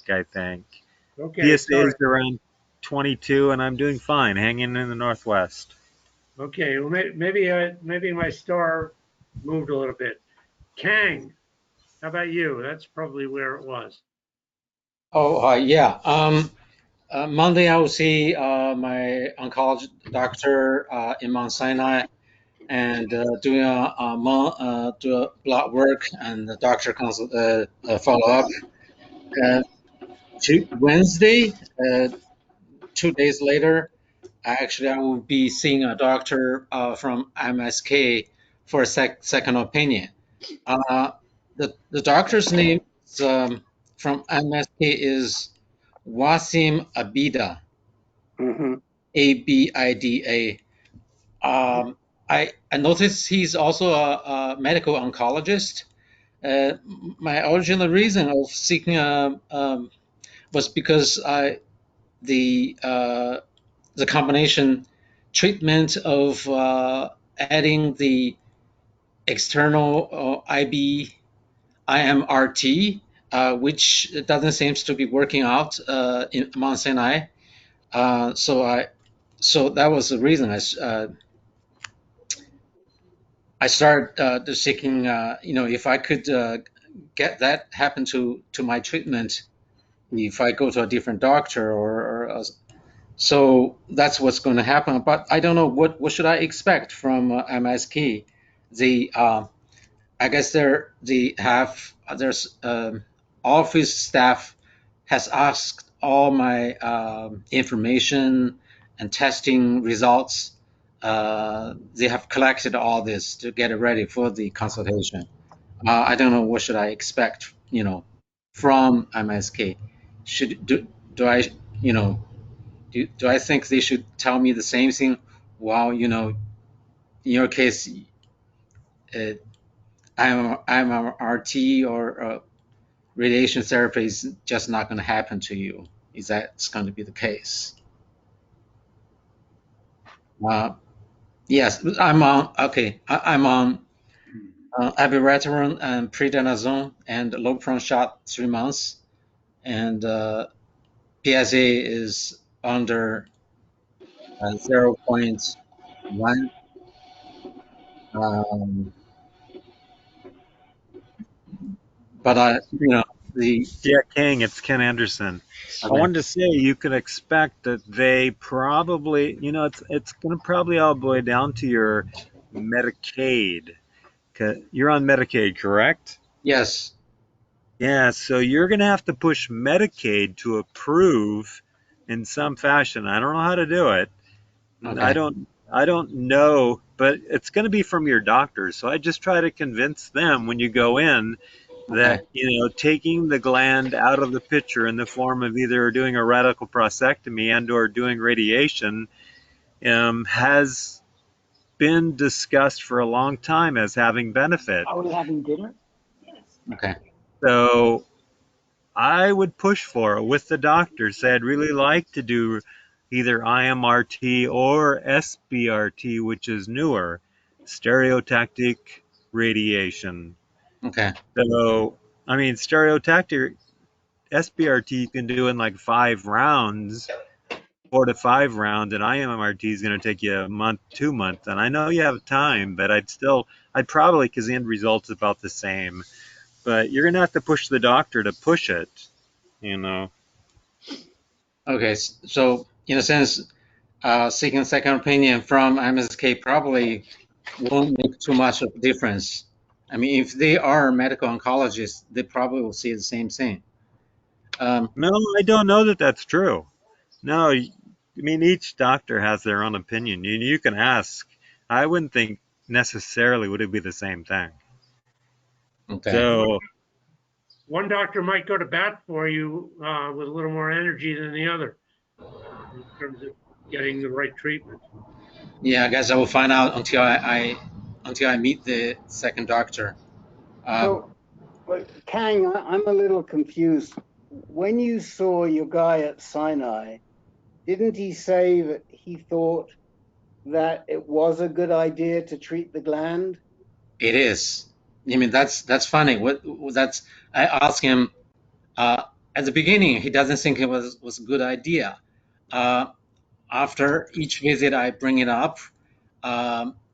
I think. Okay, PSA is around 22, and I'm doing fine, hanging in the Northwest. Okay, well, maybe my star moved a little bit. Kang, how about you? That's probably where it was. Oh, yeah. Monday I will see my oncology doctor in Mount Sinai and do a blood work and the doctor follow up. Wednesday, 2 days later, I will be seeing a doctor from MSK for a second opinion. The doctor's name is, from MSK is Wasim Abida, Abida. I noticed he's also a medical oncologist. My original reason of seeking was because the combination treatment of adding the external IMRT, which doesn't seem to be working out in Mount Sinai. So that was the reason I started seeking. If I could get that happen to my treatment, if I go to a different doctor so that's what's going to happen. But I don't know what should I expect from MSK. I guess there's office staff has asked all my information and testing results. They have collected all this to get it ready for the consultation. I don't know what should I expect, from MSK. Do I, do I think they should tell me the same thing? While in your case, I'm a RT or radiation therapy is just not going to happen to you. Is that going to be the case? Yes, I'm on. Okay, I'm on abiraterone and prednisone and lopron shot 3 months, and PSA is under 0.1. But the Yeah, King, it's Ken Anderson. I okay. wanted to say you can expect that they probably, it's going to probably all boil down to your Medicaid. You're on Medicaid, correct? Yes. Yeah, so you're going to have to push Medicaid to approve in some fashion. I don't know how to do it. Okay. I don't know, but it's going to be from your doctor. So I just try to convince them when you go in Okay. that, taking the gland out of the picture in the form of either doing a radical prostatectomy and or doing radiation has been discussed for a long time as having benefit. Are we having dinner? Okay. So I would push for it with the doctor. Say I'd really like to do either IMRT or SBRT, which is newer, stereotactic radiation. Okay. So, I mean, stereotactic SBRT you can do in like 5 rounds, 4 to 5 rounds, and IMRT is going to take you a month, 2 months. And I know you have time, but I'd probably, because the end result's about the same. But you're going to have to push the doctor to push it, Okay. So in a sense, seeking second opinion from MSK probably won't make too much of a difference. I mean, if they are medical oncologists, they probably will see the same thing. No, I don't know that that's true. No, I mean, each doctor has their own opinion. You can ask. I wouldn't think necessarily would it be the same thing. Okay. So, One doctor might go to bat for you with a little more energy than the other in terms of getting the right treatment. Yeah, I guess I will find out until I meet the second doctor. So, Kang, I'm a little confused. When you saw your guy at Sinai, didn't he say that he thought that it was a good idea to treat the gland? It is. I mean, that's funny. I asked him at the beginning. He doesn't think it was a good idea. After each visit, I bring it up.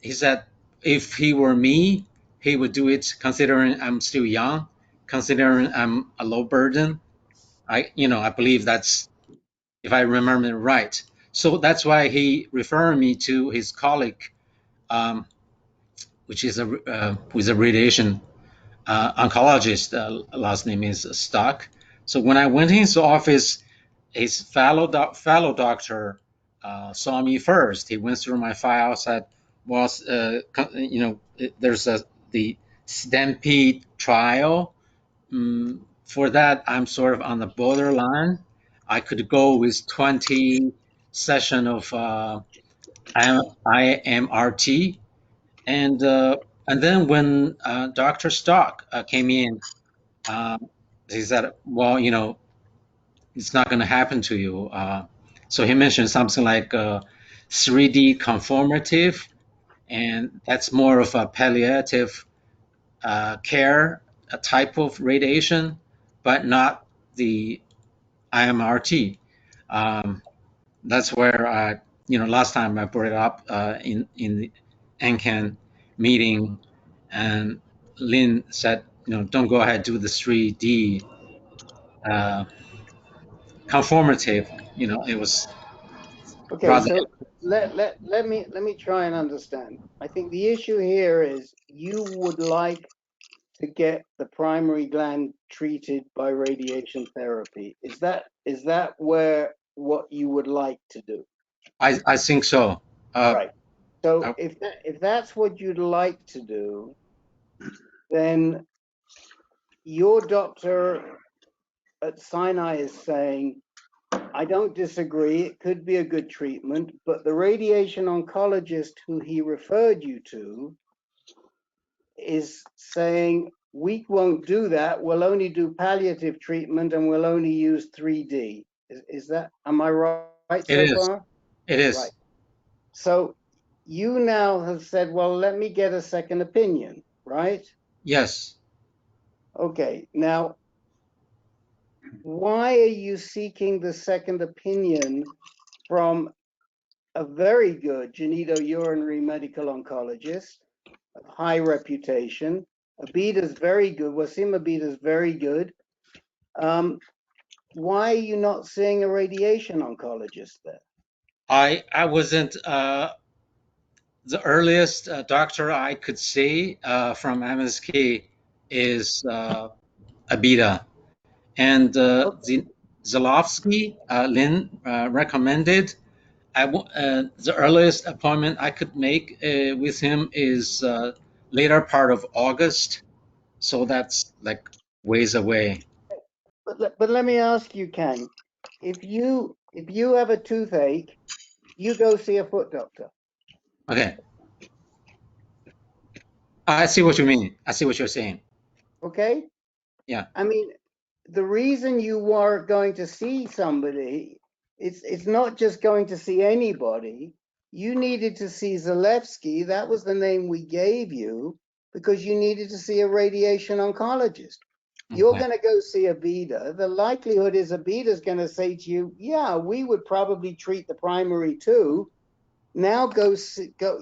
He said if he were me, he would do it. Considering I'm still young, considering I'm a low burden, I believe that's, if I remember right. So that's why he referred me to his colleague, which is with a radiation oncologist. Last name is Stock. So when I went in his office, his fellow doctor saw me first. He went through my file, said, there's the Stampede trial. For that, I'm sort of on the borderline. I could go with 20 session of IMRT, and then when Dr. Stock came in, he said, well, it's not going to happen to you. So he mentioned something like 3D conformative, and that's more of a palliative care, a type of radiation, but not the IMRT. That's where last time I brought it up in the NCAN meeting, and Lynn said, don't go ahead, do the 3D conformative. It was Okay, rather. so let me try and understand. I think the issue here is you would like to get the primary gland treated by radiation therapy. Is that what you would like to do? I think so. Right. So if that's what you'd like to do, then your doctor at Sinai is saying, I don't disagree, it could be a good treatment, but the radiation oncologist who he referred you to is saying, we won't do that, we'll only do palliative treatment and we'll only use 3D. Am I right so far? It is. Right. So you now have said, well, let me get a second opinion, right? Yes. Okay, now, why are you seeking the second opinion from a very good genitourinary medical oncologist, of high reputation. Abita's very good. Wasim Abita's very good. Why are you not seeing a radiation oncologist there? I wasn't the earliest doctor I could see from MSK is Abita, and Zalowski Lynn recommended. The earliest appointment I could make with him is later part of August, so that's like ways away. But let me ask you, Kang, if you have a toothache, you go see a foot doctor. Okay, I see what you mean. I see what you're saying. Okay? Yeah. I mean, the reason you are going to see somebody, it's not just going to see anybody. You needed to see Zalewski. That was the name we gave you because you needed to see a radiation oncologist. You're Okay. going to go see Abida. The likelihood is Abida's going to say to you, yeah, we would probably treat the primary too. Now go.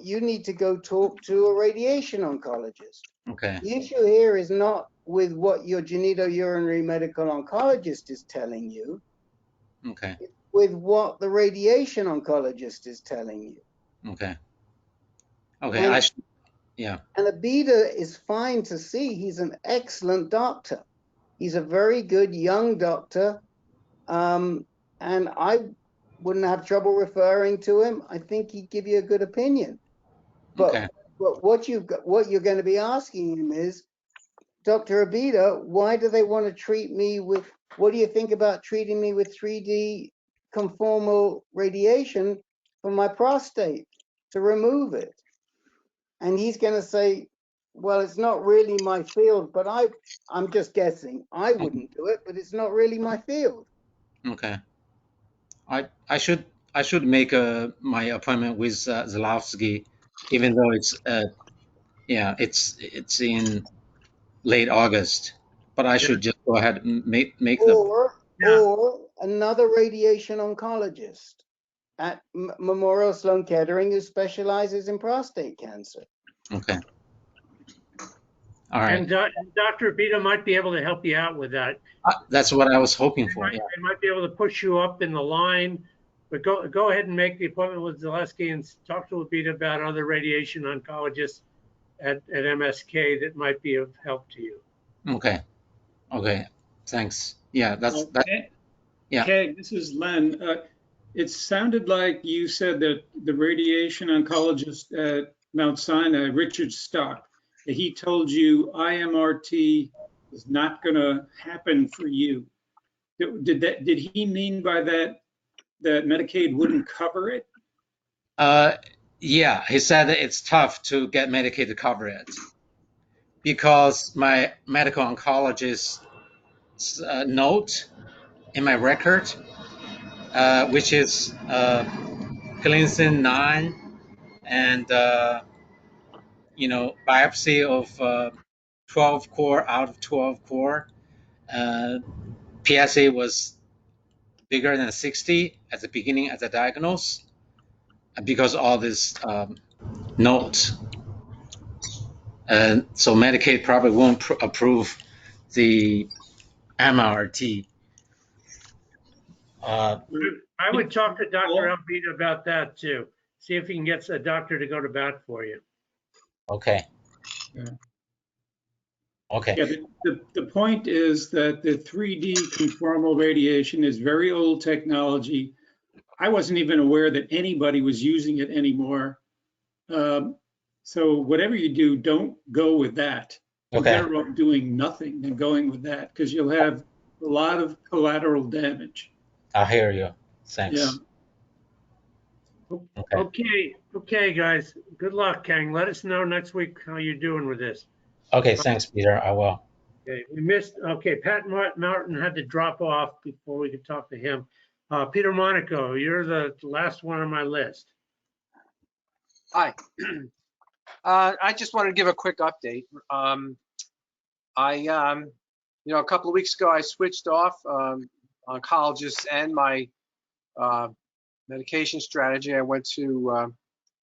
You need to go talk to a radiation oncologist. Okay. The issue here is not with what your genitourinary medical oncologist is telling you, Okay. with what the radiation oncologist is telling you. Okay. Okay. And, yeah. and Abida is fine to see. He's an excellent doctor. He's a very good young doctor. And I wouldn't have trouble referring to him. I think he'd give you a good opinion. But, Okay. but what you're going to be asking him is, Dr. Abida, why do they want to treat me with, what do you think about treating me with 3D conformal radiation for my prostate to remove it? And he's going to say, well, it's not really my field, but I'm just guessing. I wouldn't do it, but it's not really my field. Okay. I should make my appointment with Zalowski, even though it's it's in late August, but I should just go ahead and make or another radiation oncologist at Memorial Sloan Kettering who specializes in prostate cancer. Okay. All right. And Dr. Abita might be able to help you out with that. That's what I was hoping for. They might be able to push you up in the line, but go ahead and make the appointment with Zalewski and talk to Abita about other radiation oncologists at MSK that might be of help to you. Okay. Okay. Thanks. Yeah, that. Yeah. Okay, this is Len. It sounded like you said that the radiation oncologist at Mount Sinai, Richard Stock, that he told you IMRT is not going to happen for you. Did he mean by that Medicaid wouldn't cover it? Yeah, he said that it's tough to get Medicaid to cover it because my medical oncologist's note in my record, which is Gleason 9 and biopsy of 12 core out of 12 core. PSA was bigger than 60 at the beginning at the diagnose because all this notes. And so Medicaid probably won't approve the MRT. I would talk to Dr. Abita about that too. See if he can get a doctor to go to bat for you. Okay. Yeah. Okay. Yeah, the point is that the 3D conformal radiation is very old technology. I wasn't even aware that anybody was using it anymore. So whatever you do, don't go with that. You're better off doing nothing than going with that because you'll have a lot of collateral damage. I hear you. Thanks. Yeah. Okay, guys. Good luck, Kang. Let us know next week how you're doing with this. Okay, thanks, Peter. I will. Okay, we missed. Okay, Pat Martin had to drop off before we could talk to him. Peter Monaco, you're the last one on my list. Hi. I just wanted to give a quick update. A couple of weeks ago, I switched off oncologists and my medication strategy. I went to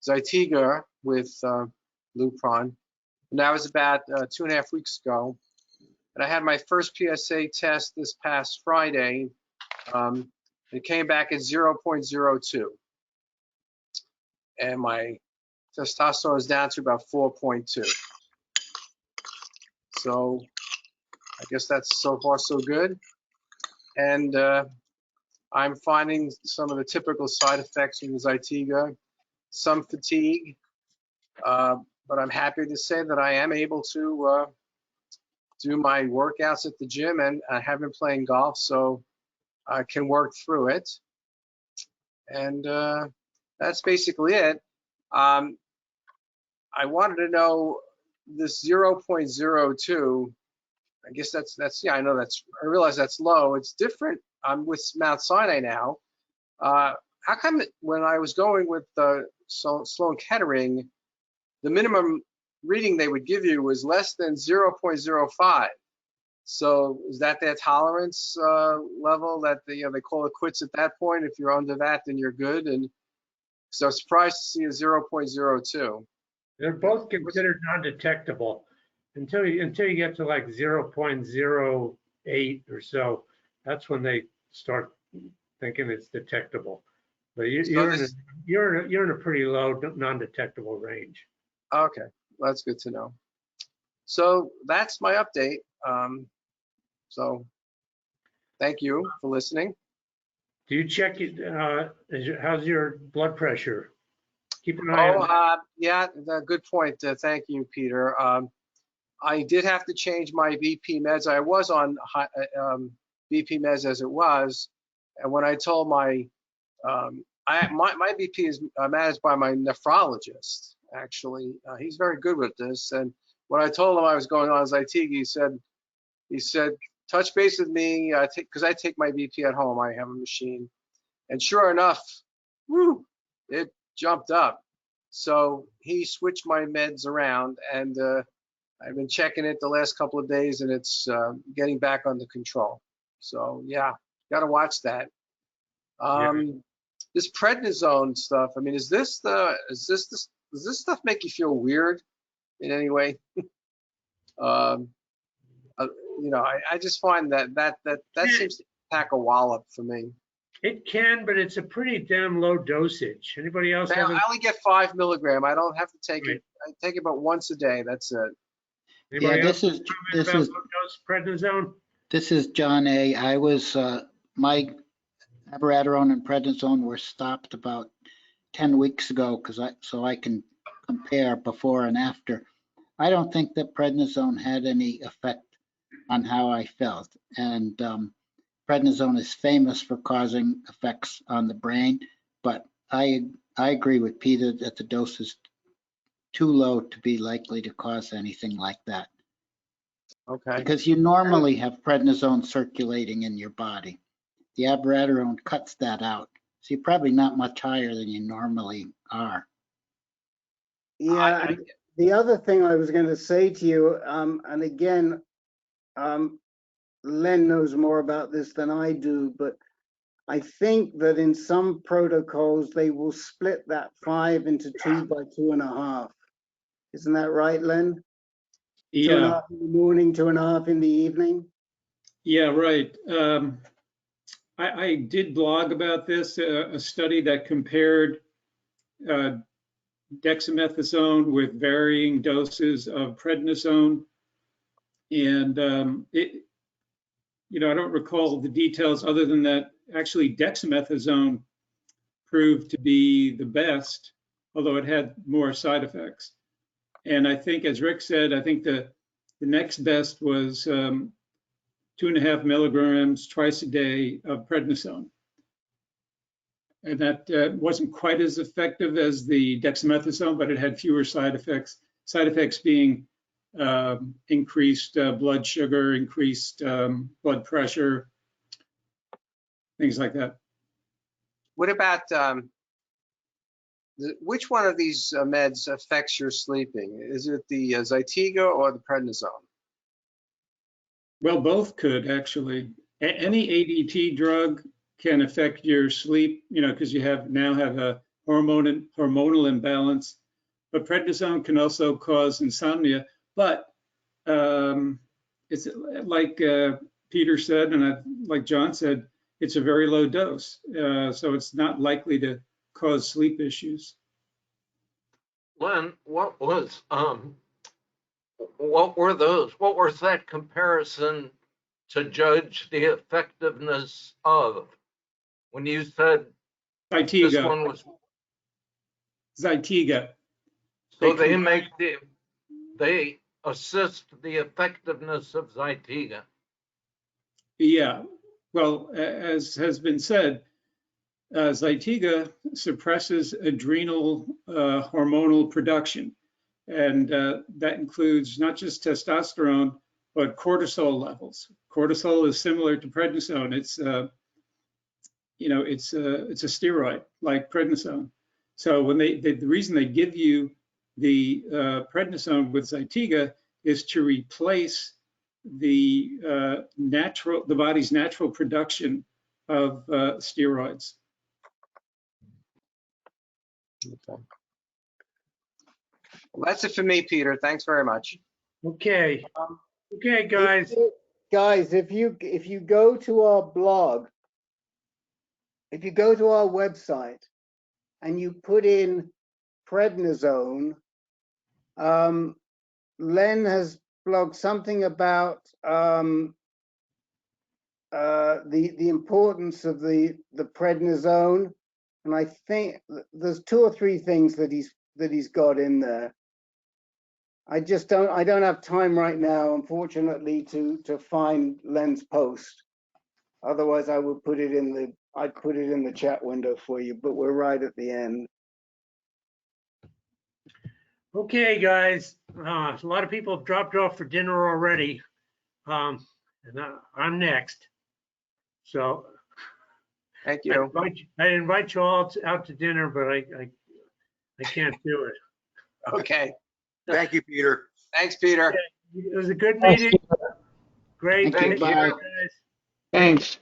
Zytiga with Lupron, and that was about 2.5 weeks ago. And I had my first PSA test this past Friday. It came back at 0.02. And my testosterone is down to about 4.2. So I guess that's so far so good. And I'm finding some of the typical side effects from the Zytiga, some fatigue, but I'm happy to say that I am able to do my workouts at the gym, and I have been playing golf, so I can work through it. And that's basically it. I wanted to know this 0.02. I guess that's yeah, I know that's, I realize that's low. It's different. I'm with Mount Sinai now. How come when I was going with Sloan Kettering, the minimum reading they would give you was less than 0.05? So is that their tolerance level that they call it quits at that point? If you're under that, then you're good. And so I'm surprised to see a 0.02. They're both considered non-detectable until you get to like 0.08 or so. That's when they start thinking it's detectable. But you're in a pretty low non-detectable range. Okay, well, that's good to know. So that's my update. So thank you for listening. Do you check it? How's your blood pressure? Keep an eye on that. Yeah, good point. Thank you, Peter. I did have to change my BP meds. I was on BP meds as it was, and when I told my BP is managed by my nephrologist. Actually, he's very good with this. And when I told him I was going on Zytiga, he said, touch base with me, because I take my BP at home. I have a machine, and sure enough, whoo, it jumped up. So he switched my meds around, and I've been checking it the last couple of days, and it's getting back under control. So yeah, got to watch that. This prednisone stuff. I mean, does this stuff make you feel weird in any way? I just find that seems to pack a wallop for me. It can, but it's a pretty damn low dosage. Anybody else? I only get 5 milligram. I don't have to take it. I take it about once a day. That's it. Anybody Yeah, else this is low dose prednisone? This is John A. I was my abiraterone and prednisone were stopped about 10 weeks ago so I can compare before and after. I don't think that prednisone had any effect on how I felt, and prednisone is famous for causing effects on the brain, but I agree with Peter that the dose is too low to be likely to cause anything like that. Okay. Because you normally have prednisone circulating in your body. The abiraterone cuts that out. So you're probably not much higher than you normally are. Yeah, the other thing I was going to say to you, and again, Len knows more about this than I do, but I think that in some protocols, they will split that 5 into 2 by 2.5. Isn't that right, Len? Yeah. 2.5 in the morning, 2.5 in the evening? Yeah, right. I did blog about this, a study that compared dexamethasone with varying doses of prednisone. And I don't recall the details other than that actually dexamethasone proved to be the best, although it had more side effects. And I think, as Rick said, I think the next best was 2.5 milligrams twice a day of prednisone. And that wasn't quite as effective as the dexamethasone, but it had fewer side effects. Side effects being increased blood sugar, increased blood pressure, things like that. What about which one of these meds affects your sleeping? Is it the Zytiga or the prednisone? Well, both could actually. Any ADT drug can affect your sleep, because you now have a hormonal imbalance. But prednisone can also cause insomnia. But it's like Peter said, and like John said, it's a very low dose, so it's not likely to cause sleep issues. Len, what was that comparison to judge the effectiveness of? When you said Zytiga. this one was Zytiga. So they assist the effectiveness of Zytiga. Yeah, well, as has been said, Zytiga suppresses adrenal hormonal production, and that includes not just testosterone, but cortisol levels. Cortisol is similar to prednisone. It's it's a steroid like prednisone. So when the reason they give you the prednisone with Zytiga is to replace the body's natural production of steroids. Okay. Well, that's it for me, Peter. Thanks very much. Okay. Okay, guys. Guys, if you go to our blog, if you go to our website and you put in prednisone, Len has blogged something about the importance of the prednisone, and I think there's 2 or 3 things that he's got in there. I don't have time right now, unfortunately, to find Len's post. Otherwise, I would put it in the chat window for you, but we're right at the end. Okay, guys. A lot of people have dropped off for dinner already, and I'm next. So, thank you. I invite you all out to dinner, but I can't do it. Okay. Thank you, Peter. Thanks, Peter. Okay. It was a good meeting. Great. Thank you. Bye. Guys. Thanks.